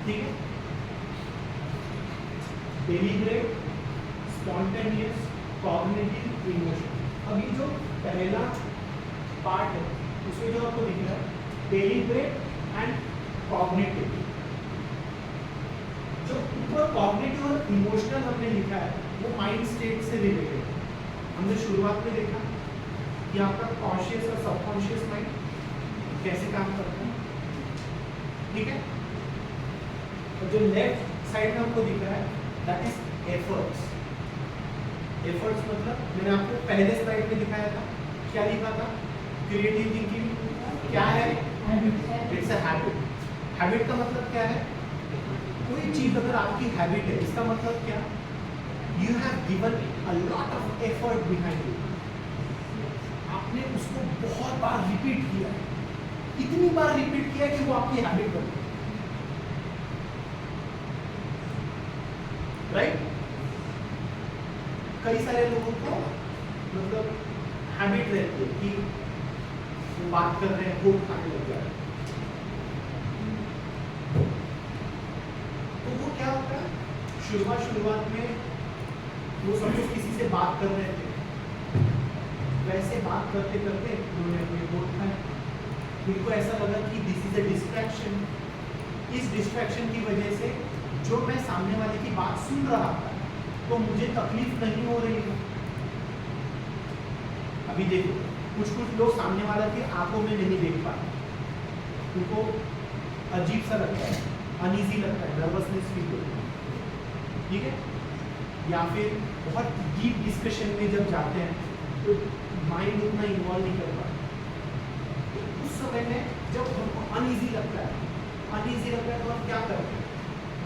ठीक है? Deliberate, spontaneous, cognitive, emotion. अभी जो पहला पार्ट है उसमें जो आपको दिख रहा है डेलिब्रेट एंड कॉग्निटिव, जो ऊपर कॉग्निटिव और इमोशनल हमने लिखा है वो माइंड स्टेट से रिलेटेड है। हमने शुरुआत में देखा कि आपका कॉन्शियस और सबकॉन्शियस माइंड कैसे काम करता है, ठीक है? और जो लेफ्ट साइड में आपको दिख रहा है दैट इज एफर्ट्स। एफर्ट्स मतलब मैंने आपको पहले स्लाइड में दिखाया था, क्या लिखा था, क्रिएटिव थिंकिंग क्या है, इट्स अ हैबिट। हैबिट का मतलब क्या है, कोई चीज अगर आपकी हैबिट है इसका मतलब क्या, you have given a lot of effort behind it, आपने उसको बहुत बार रिपीट किया है, इतनी बार रिपीट किया कि वो आपकी हैबिट बन गई, राइट? कई सारे लोगों को मतलब हैबिट रहती है कि बात कर रहे हैं होठ खाने लग जा रहे हैं, तो वो क्या होता है, शुरुआत में वो सपोज किसी से बात कर रहे थे, वैसे बात करते करते उन्होंने अपने होठ खाए, उनको ऐसा लगा कि दिस इज अ डिस्ट्रैक्शन। इस डिस्ट्रैक्शन की वजह से जो मैं सामने वाले की बात सुन रहा था तो मुझे तकलीफ नहीं हो रही है। अभी देखो कुछ लोग सामने वाला की आंखों में नहीं देख पाते, उनको अजीब सा लगता है, अनईजी लगता है, नर्वसनेस फील होती है, ठीक है। या फिर बहुत डीप डिस्कशन में जब जाते हैं तो माइंड उतना इन्वॉल्व नहीं कर पाता, तो उस समय में जब हमको अनईजी लगता है तो हम क्या करते हैं,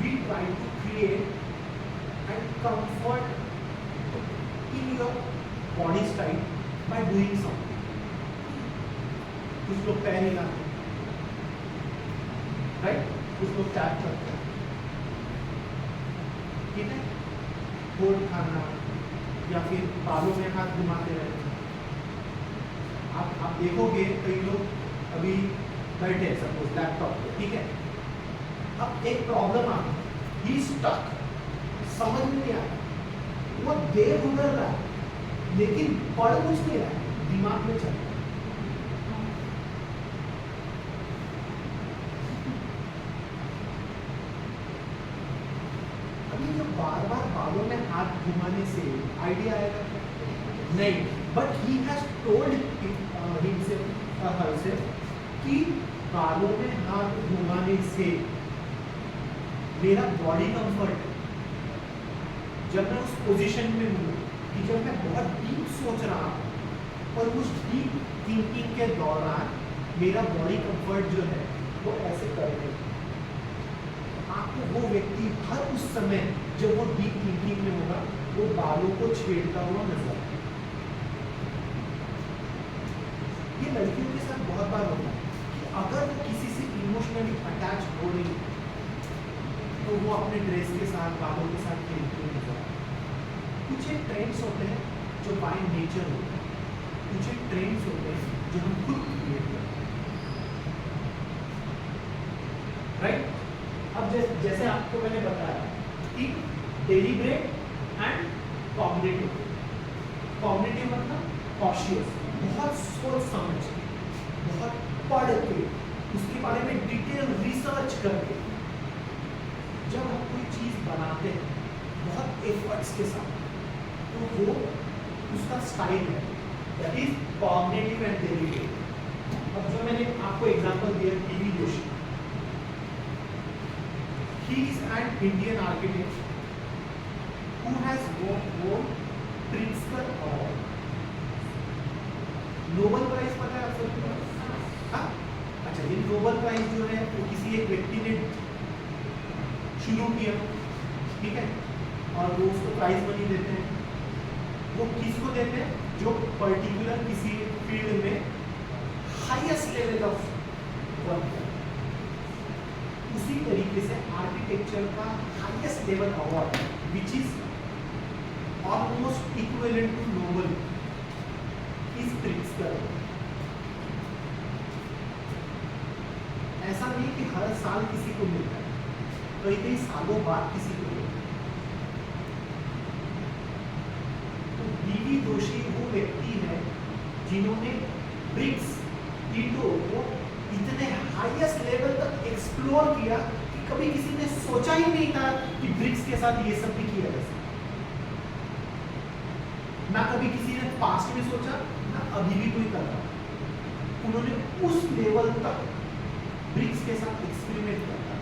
we try to create and comfort in your body style by doing something. कुछ लोग पैर हिलाते हैं, राइट, कुछ लोग टैप करते हैं, ठीक है, होठ खाना या फिर बालों में हाथ घुमाते रहते हैं। आप देखोगे कई लोग अभी बैठे हैं सपोज लैपटॉप पे, ठीक है, अब एक प्रॉब्लम आ गई, ही स्टक, समझ में नहीं आया, वो देर गुजर रहा है लेकिन पढ़ कुछ नहीं रहा है, दिमाग में चल रहा है। अभी जो बार बार बालों में हाथ घुमाने से आइडिया आएगा क्या? नहीं, but he has told himself कि बालों में हाथ घुमाने से मेरा बॉडी कंफर्ट, जब मैं उस पोजीशन में हूँ कि जब मैं बहुत डीप सोच रहा हूँ और उस डीप थिंकिंग के दौरान मेरा बॉडी कंफर्ट जो है वो ऐसे करने, आपको वो व्यक्ति हर उस समय जब वो डीप थिंकिंग में होगा वो बालों को छेड़ता हुआ नजर आएगा। ये लड़कियों के साथ बहुत बार होता है कि अगर वो किसी से इमोशनली अटैच हो रही है तो वो अपने ड्रेस के साथ, बालों के साथ खेलती हुई नजर आती है। कुछ एक ट्रेंड्स होते हैं जो बाय नेचर होते हैं, कुछ एक ट्रेंड्स होते हैं जो हम खुद क्रिएट करते हैं, राइट। अब जैसे आपको मैंने बताया कि डेलिब्रेट एंड कॉग्निटिव। कॉग्निटिव मतलब कॉशियस, बहुत सोच समझ के, बहुत पढ़ के, उसके बारे में डिटेल रिसर्च करके जब हम कोई चीज़ बनाते हैं बहुत एफर्ट्स के साथ, तो वो उसका स्टाइल है, that is cognitive and deliberate. अब जो मैंने आपको एग्जांपल दिया TV Joshi, he is an Indian architect who has won Pritzker Award. Nobel prize पता है आप सबको? हाँ, अच्छा, ये नोबेल प्राइज जो है वो किसी एक व्यक्ति ने शुरू किया, ठीक है, और वो उसको प्राइज मनी देते हैं। वो किसको देते हैं? जो पर्टिकुलर किसी फील्ड में हाईएस्ट लेवल ऑफ वर्क है। उसी तरीके से आर्किटेक्चर का highest level award which is almost equivalent to Nobel is Pritzker. ऐसा नहीं कि हर साल किसी को मिलता है, कई सालों बाद किसी को मिलता है। तो डीवी जोशी वो व्यक्ति है जिन्होंने ब्रिक्स ईंटों को इतने हाईएस्ट लेवल तक एक्सप्लोर किया कि कभी किसी ने सोचा ही नहीं था कि ब्रिक्स के साथ ये सब भी किया जा सकता। ना कभी किसी ने पास्ट में सोचा, ना अभी भी कोई कर रहा। उन्होंने उस लेवल तक ब्रिक्स के साथ एक्सपेरिमेंट करता,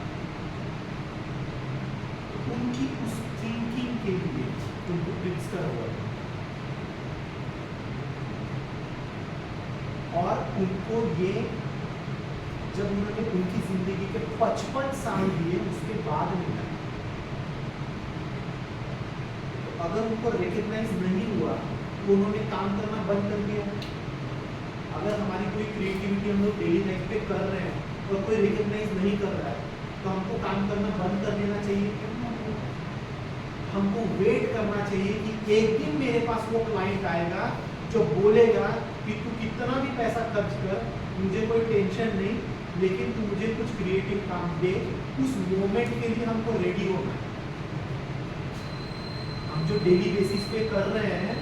उनकी उस थिंकिंग के लिए उनको ब्रिक्स का अवार्ड, और उनको ये जब उन्होंने उनकी जिंदगी के 55 साल दिए उसके बाद मिला। तो अगर उनको रिकग्नाइज नहीं हुआ तो उन्होंने काम करना बंद कर दिया। अगर हमारी कोई क्रिएटिविटी हम लोग डेली लाइफ पे कर रहे हैं और कोई रिकग्नाइज नहीं कर रहा है तो हमको काम करना बंद कर देना चाहिए। हमको वेट करना चाहिए कि एक दिन मेरे पास वो क्लाइंट आएगा जो बोलेगा कि तू कितना भी पैसा खर्च कर, मुझे कोई टेंशन नहीं, लेकिन तू मुझे कुछ क्रिएटिव काम दे, उस मोमेंट के लिए हमको रेडी होना है। हम जो डेली बेसिस पे कर रहे हैं,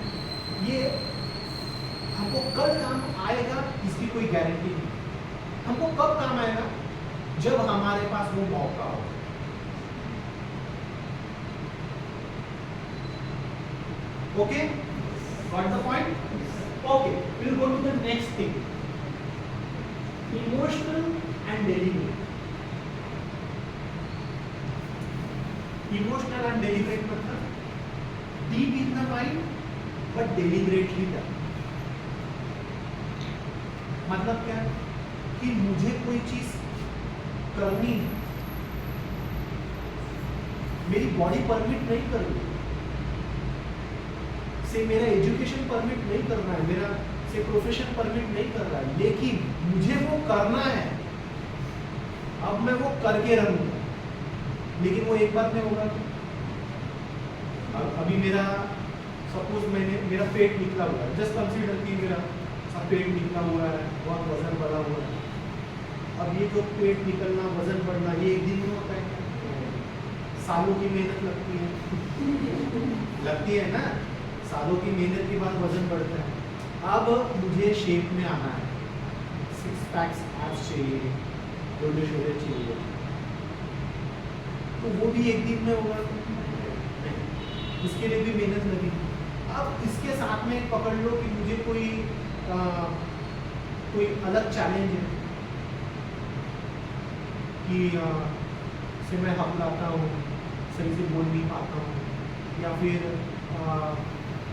ये हमको कल काम आएगा इसकी कोई गारंटी नहीं। हमको कब काम आएगा? जब हमारे पास वो मौका हो। Okay, got the point? Okay, will go to the next thing, emotional and deliberate. Emotional and deliberate मतलब deep in the mind but deliberately done। मतलब क्या कि मुझे कोई चीज करनी है, मेरी बॉडी परमिट नहीं कर रही से, मेरा एजुकेशन परमिट नहीं कर रहा है, मेरा से प्रोफेशन परमिट नहीं कर रहा है, लेकिन मुझे वो करना है। अब मैं वो करके रहूंगा, लेकिन वो एक बार में होगा। अभी मेरा सपोज मेरा पेट निकला हुआ है, जस्ट कंसीडर कि मेरा सब पेट निकला हुआ है, बहुत वजन बढ़ा हुआ है। अब ये जो पेट निकलना, वजन बढ़ना, ये एक दिन में होता है? सालों की मेहनत लगती है ना, सालों की मेहनत के बाद वजन बढ़ता है। अब मुझे शेप में आना है, 6 पैक्स एब्स चाहिए, गोल्डन शोल्डर चाहिए, तो वो भी एक दिन में होगा? उसके लिए भी मेहनत लगेगी। अब इसके साथ में पकड़ लो कि मुझे कोई अलग चैलेंज है कि से मैं हकलाता हूँ, सही से बोल नहीं पाता हूँ, या फिर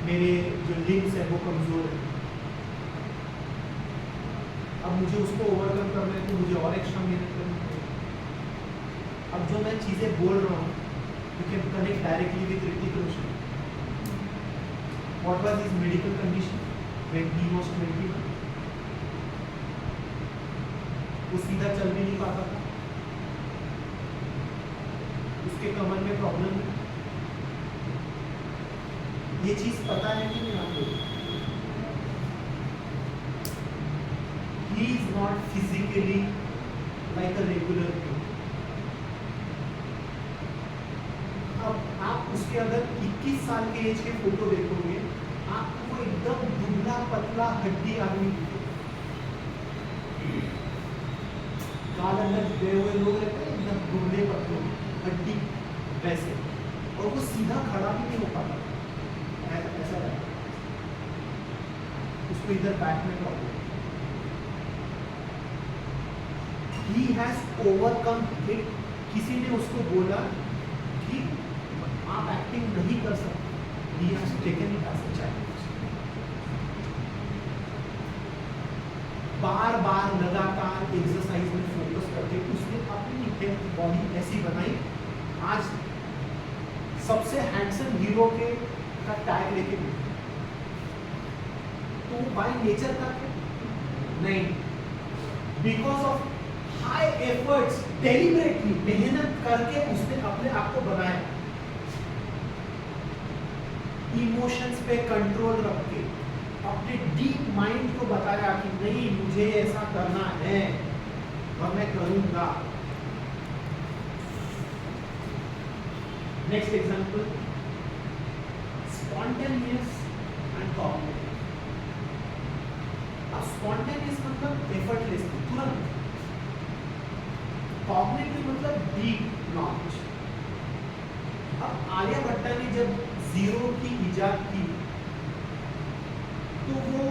मेरे जो लिंक्स है वो कमज़ोर है। अब मुझे उसको ओवरकम करना है, तो मुझे और एक्स्ट्रा मेहनत करनी पड़ेगी। अब जो मैं चीज़ें बोल रहा हूँ, you can connect directly with Hrithik Roshan. What was his medical condition when he was 21? वो सीधा चल भी नहीं पाता था, उसके कमर में प्रॉब्लम है। ये चीज पता है कि नहीं आप लोगों को? He is not physically like a regular human. अब आप उसके अगर 21 साल के एज के फोटो देखोगे, आपको वो एकदम दुबला पतला हड्डी आदमी दिखेगा। काल अंदर गए हुए लोग रहते हैं एकदम दुबले पतले हड्डी वैसे, और वो सीधा खड़ा भी नहीं हो पाता, ऐसा रहता, उसको इधर बैक में problem. He has overcome it। किसी ने उसको बोला कि आप एक्टिंग नहीं कर सकते, he has taken it as a challenge। बार बार लगातार एक्सरसाइज में फोकस करके उसने अपनी हेल्थ बॉडी ऐसी बनाई, आज सबसे हैंडसम हीरो के का टैग लेके मिलता। तो बाय नेचर का नहीं, because of high efforts, deliberately मेहनत करके उसने अपने आप को बनाया। इमोशंस पे कंट्रोल रख के अपने डीप माइंड को बताया कि नहीं, मुझे ऐसा करना है और मैं करूंगा। Next example, spontaneous and cognitive. अब स्पॉन्टेनियस मतलब एफर्टलेस, तुरंत। कॉग्निटिव मतलब डीप नॉलेज। अब आलिया भट्ट ने जब जीरो की इजाद की, तो वो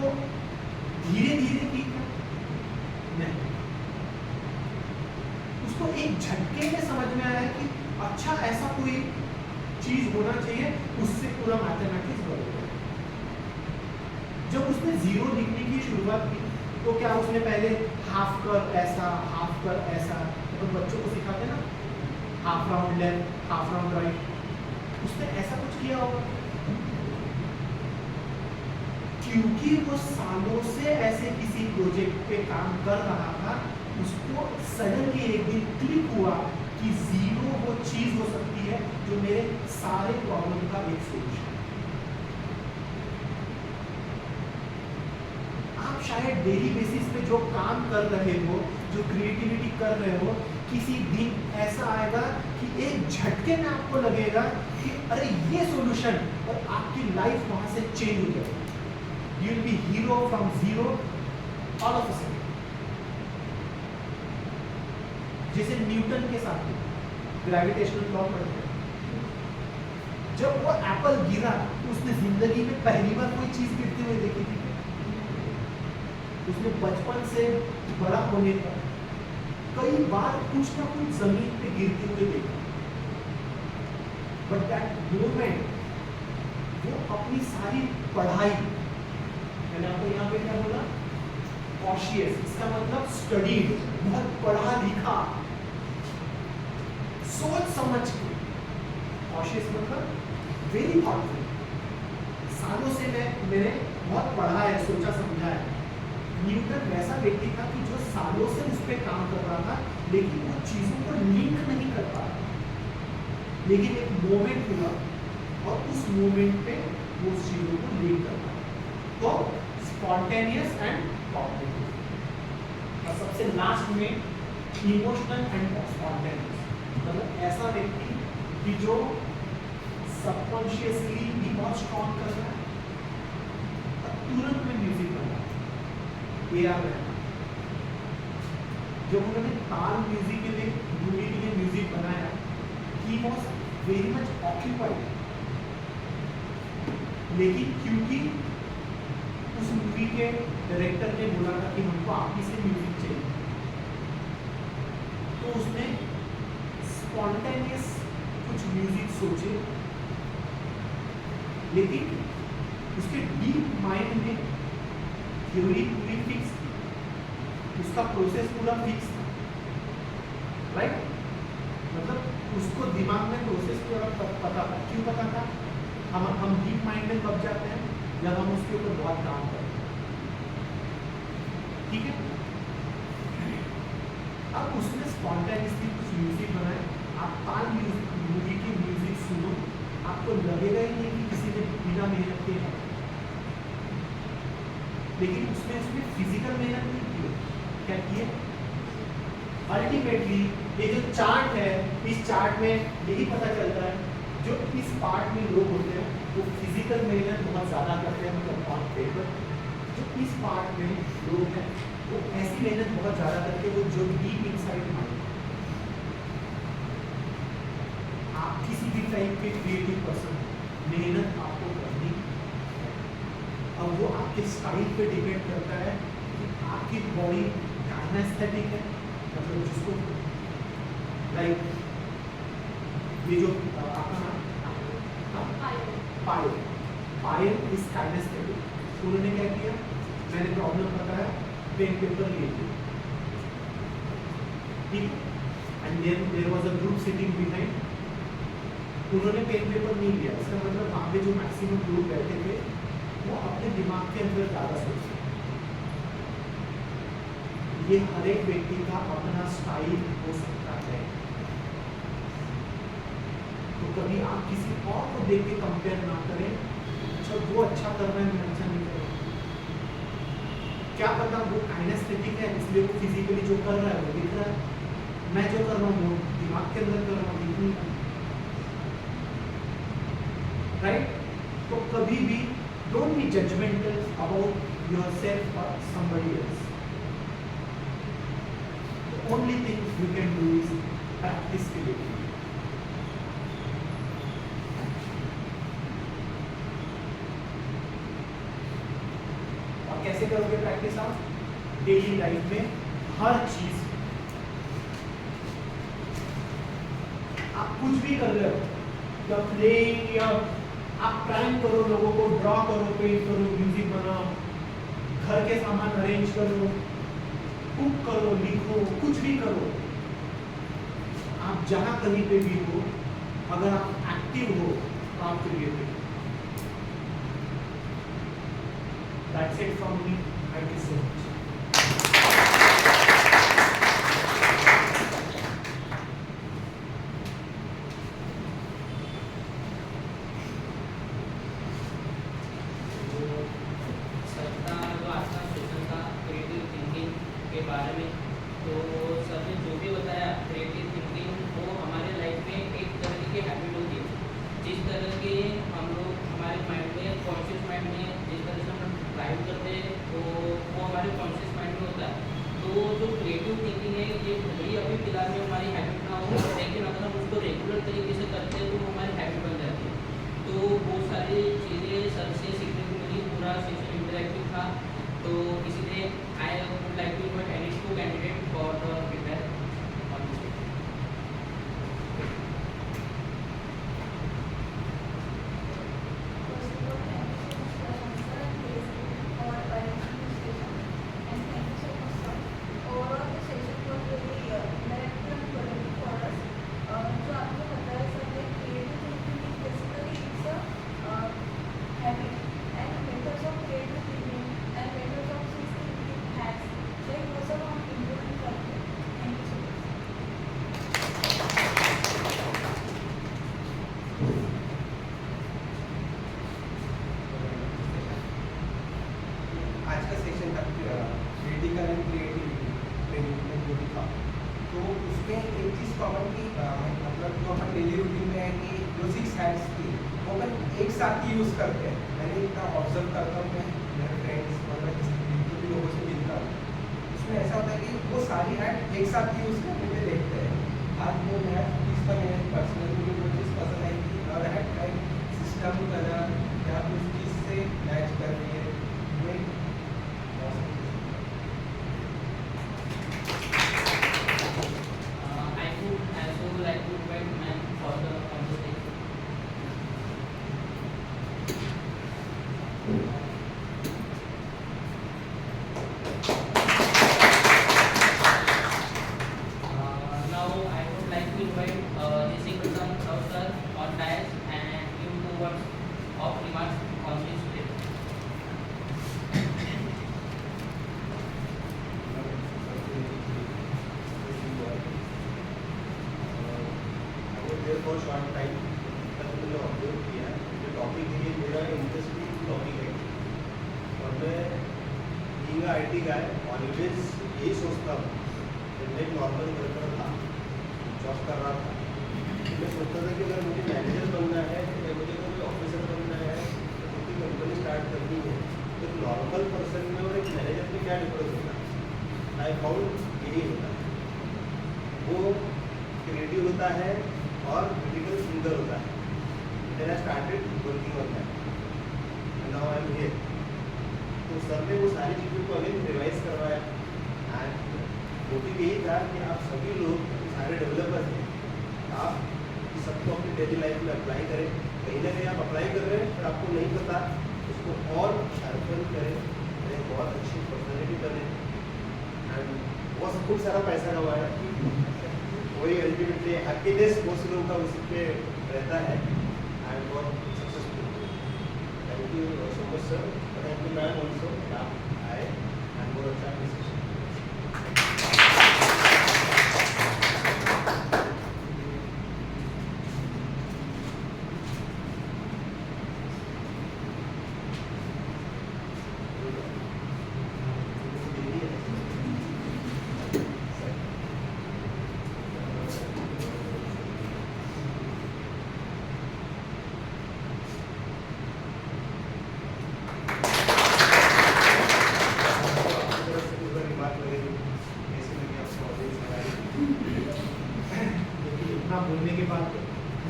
धीरे धीरे की नहीं, उसको एक झटके में समझ में आया कि अच्छा ऐसा कोई चीज होना चाहिए, उससे पूरा मैथमेटिक्स बदल गया। जब उसने जीरो लिखने की शुरुआत की, तो क्या उसने पहले हाफ कर ऐसा, हाफ कर ऐसा, तो बच्चों को सिखाते ना, half round left, half round right, उसने ऐसा कुछ किया होगा? क्योंकि वो सालों से ऐसे किसी प्रोजेक्ट पे काम कर रहा था, उसको सडनली एक दिन क्लिक हुआ कि जीरो वो चीज हो सकती है जो मेरे सारे प्रॉब्लम का एक सोल्यूशन। शायद डेली बेसिस पे जो काम कर रहे हो, जो क्रिएटिविटी कर रहे हो, किसी दिन ऐसा आएगा कि एक झटके में आपको लगेगा कि अरे ये सॉल्यूशन, और आपकी लाइफ वहां से चेंज हो जाएगी। You will be hero from zero all of a sudden. जैसे न्यूटन के साथ ग्रेविटेशनल लॉ पढ़ते हैं, जब वो एप्पल गिरा तो उसने जिंदगी में पहली बार कोई चीज गिरते हुए देखी थी। उसने बचपन से बड़ा होने तक कई बार कुछ ना कुछ जमीन पे गिरते हुए देखा, बट दैट मोमेंट वो अपनी सारी पढ़ाई, मैंने आपको यहाँ पे क्या बोला, कॉशियस, इसका मतलब स्टडीड, बहुत पढ़ा लिखा, सोच समझ के। कॉशियस मतलब वेरी थॉटफुल, सालों से मैंने बहुत पढ़ा है, सोचा समझा है। न्यूटन वैसा व्यक्ति था कि जो सालों से उस पर काम कर रहा था, लेकिन वो चीजों को लिंक नहीं कर पा रहा। लेकिन एक मोमेंट हुआ और उस मोमेंट पे वो उस चीजों को लिंक कर पाया। तो स्पॉन्टेनियस एंड कॉग्निटिव। और सबसे लास्ट में इमोशनल एंड स्पॉन्टेनियस, मतलब ऐसा व्यक्ति कि जो सबकॉन्शियसली भी बहुत स्ट्रॉन्ग कर रहा है, तुरंत में म्यूजिक बना। जब उन्होंने ताल म्यूजिक के लिए, मूवी के लिए म्यूजिक बनाया, he was very much occupied, लेकिन क्योंकि उस मूवी के डायरेक्टर ने बोला था कि हमको आप ही से म्यूजिक चाहिए, तो उसने स्पॉन्टेनियस कुछ म्यूजिक सोचे, लेकिन उसके डीप माइंड में थ्योरी पूरी फिक्स थी, उसका प्रोसेस पूरा फिक्स था, राइट? मतलब उसको दिमाग में प्रोसेस पूरा पता था। क्यों पता था? हम डीप माइंड में कब जाते हैं, जब हम उसके ऊपर बहुत काम करते हैं, ठीक है? अब उसने स्पॉन्टेनियसली कुछ म्यूजिक बनाया। आप ताल मूवी की म्यूजिक सुनो, आपको लगेगा ही नहीं कि किसी ने बिना मेहनत के है, लेकिन उसने उसमें फिजिकल मेहनत नहीं की। क्या किए? अल्टीमेटली ये जो चार्ट है, इस चार्ट में यही पता चलता है, जो इस पार्ट में लोग होते हैं वो फिजिकल मेहनत बहुत ज़्यादा करते हैं, मतलब ऑन पेपर। जो इस पार्ट में लोग हैं वो ऐसी मेहनत बहुत ज़्यादा करते हैं, वो जो डीप इनसाइड माइंड। आप किसी भी टाइप के क्रिएटिव पर्सन, मेहनत आपको करनी, अब वो आपके स्टाइल पे डिपेंड करता है कि आपकी बॉडी काइनेस्थेटिक है, मतलब जिसको लाइक ये जो आपका नाम पायल इस काइनेस्थेटिक। उन्होंने क्या किया, मैंने प्रॉब्लम बताया, पेन पेपर ले लिया, ठीक, and there was a group sitting behind. उन्होंने पेन पेपर नहीं लिया, इसका मतलब वहाँ पे जो मैक्सिमम लोग बैठे थे वो अपने दिमाग के अंदर ज़्यादा सोचते। ये हर एक व्यक्ति का अपना स्टाइल हो सकता है, तो कभी आप किसी और को देख के कंपेयर ना करें। अच्छा वो अच्छा कर रहा है, मैं अच्छा नहीं कर रहा, क्या पता वो काइनेस्थेटिक है इसलिए वो फिजिकली जो कर रहा है वो दिख रहा है, मैं जो कर रहा हूँ वो दिमाग के अंदर कर रहा हूँ, दिख नहीं रहा, राइट? तो कभी भी don't be judgmental about yourself or somebody else. The only thing you can do is practice creativity. और कैसे करोगे प्रैक्टिस आप? डेली लाइफ में हर चीज, आप कुछ भी कर रहे हो, या प्लेइंग, या आप प्राइम करो, लोगों को ड्रॉ करो, पेंट करो, म्यूजिक बनाओ, घर के सामान अरेंज करो, कुक करो, लिखो, कुछ भी करो। आप जहाँ कहीं पे भी हो, अगर आप एक्टिव हो तो आप creative. That's it from me. Thank you so much. सबका जो आज का सेशन था तो सर ने जो भी बताया क्रिएटिव थिंकिंग वो हमारे लाइफ में एक तरह की हैबिट होती है। जिस तरह के हम लोग हमारे माइंड में कॉन्शियस माइंड में जिस तरह से हम ड्राइव करते हैं तो वो हमारे कॉन्शियस माइंड में होता है। तो जो क्रिएटिव थिंकिंग है ये भले ही अभी फिलहाल में हमारी हैबिट ना हो, लेकिन अगर हम उसको रेगुलर तरीके से करते हैं तो वो हमारी हैबिट बन जाती है। तो बहुत सारी चीज़ें सर से सीखने को मिली, पूरा सेशन इंटरेक्टिव था। तो इसलिए I would like to invite any two candidate for the feedback on this. आज का सेशन था क्रिटिकल एंड क्रिएटिविटी ट्रेनिंग में जो भी था, तो उसमें एक चीज़ कॉमन की मतलब जो अपन डेली रूटीन में है कि जो 6 हैंड्स थी वो अपन एक साथ ही यूज़ करते हैं। मैंने इतना ऑब्जर्व करता हूँ, मैं मेरे फ्रेंड्स वगैरह जितने भी लोगों से मिलता हूँ, उसमें ऐसा होता है कि वो सारी हैंड एक साथ ही यूज़ करने में देखते हैं। आज वो नया चीज़ का मेरे पर्सनली मुझे वो चीज़ पसंद है कि हर हैंड का एक सिस्टम कलर या उस चीज़ से मैच कर रही है। वो एक I would also like to invite ma'am for the conversation. Now I would like to invite the Singleton sir on dais and give 2 words of remarks on this trip. For short time तक मैंने observe किया है जो topic है, ये मेरा interesting topic है और मैं बीइंग IT गाय ऑलवेज यही सोचता हूँ। जब मैं नॉर्मल वर्कर था, जॉब कर रहा था, तो मैं सोचता था कि अगर मुझे मैनेजर बनना है या मुझे कोई ऑफिसर बनना है, कोई कंपनी स्टार्ट करनी है, तो एक नॉर्मल पर्सन में और एक मैनेजर में क्या डिफरेंस होता है। आई फाउंड यही होता है, वो क्रिएटिव होता है और क्रिटिकल थिंकर होता है। Then I started working on that. And now I am here. तो सर ने वो सारी चीज़ों को अगेन रिवाइज करवाया एंड मोटिव यही था कि आप सभी लोग सारे डेवलपर्स हैं, आप इस सबको अपनी डेली लाइफ में अप्लाई करें। कहीं ना कहीं आप अप्लाई कर रहे हैं पर आपको नहीं पता, उसको और शार्पन करें, एक बहुत अच्छी पर्सनैलिटी बने एंड बहुत खूब सारा पैसा कमाया। वही अल्टीमेटली हैप्पीनेस बहुत लोगों का उसी पे रहता है एंड बहुत successful. Thank you so much sir, thank you ma'am also, आप आए एंड बहुत अच्छा डिस्कशन। इतना बोलने के बाद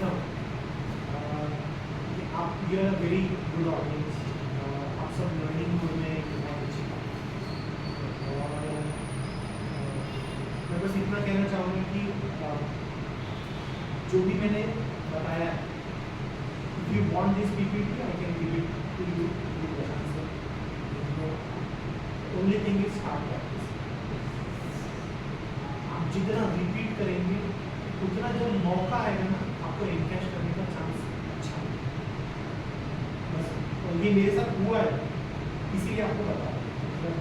ना आप you are very good audience, आप सब लर्निंग मोड में बहुत अच्छी बात। और मैं बस इतना कहना चाहूँगा कि जो भी मैंने बताया, if you want this PPT, I can give it to you with the answer. Only thing is start practice. आप जितना रिपीट करेंगे उतना जो मौका आएगा ना, आपको एनकैश करने का चांस अच्छा है। बस तो ये मेरे साथ हुआ है, इसीलिए आपको बता रहा हूँ।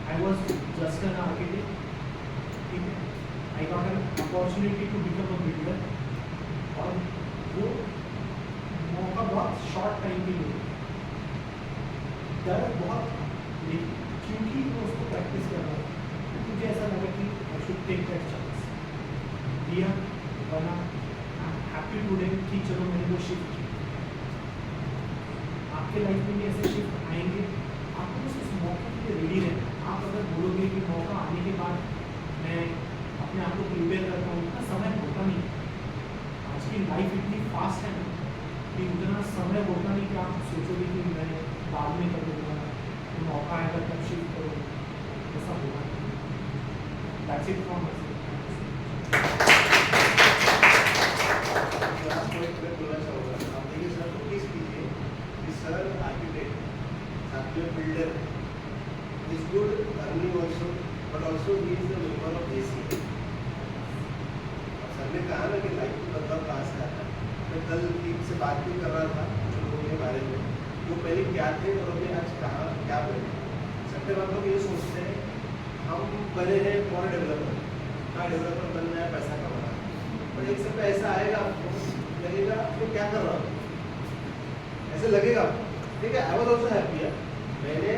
I was just an architect, ठीक है, I got an opportunity to become a builder, और वो मौका बहुत शॉर्ट टाइम के लिए डर बहुत, लेकिन क्योंकि मैं उसको प्रैक्टिस कर रहा हूँ, मुझे ऐसा लगा कि टेक दैट चांस। दिया बना, हैप्पी टुडे कि चलो मैंने वो शिफ्ट की। आपके लाइफ में भी ऐसे शिफ्ट आएंगे, आपको बस उस मौके के लिए रेडी रहना। आप अगर बोलोगे कि मौका आने के बाद मैं अपने आप को प्रिपेयर करता हूँ, उतना समय होता नहीं। आज की लाइफ इतनी फास्ट है ना कि उतना समय होता नहीं कि आप सोचोगे कि मैं बाद में कर लूँगा, तो मौका आएगा तब शिफ्ट करो, ऐसा होगा नहीं। That's it from us. Last point मैं बोलना चाहूँगा, आप देखिए सर नोटिस कीजिए कि सर आर्किटेक्ट, साथ में builder is good earning also, but also he is the member of AC। Sir ने कहा ना कि लाइफ में बदलाव कहाँ से आता है। मैं कल टीम से बात भी कर रहा था कुछ लोगों के बारे में, वो पहले क्या थे और अभी आज कहाँ क्या बने। सबके बाद लोग ये सोचते हैं हम बने हैं फॉर डेवलपर, हाँ डेवलपर बनना है, पैसा कमाना है, पर एक समय ऐसा आएगा आपको लगेगा मैं क्या कर रहा हूँ, ऐसे लगेगा आपको। ठीक है, आई वॉज ऑल्सो हैप्पी है, मैंने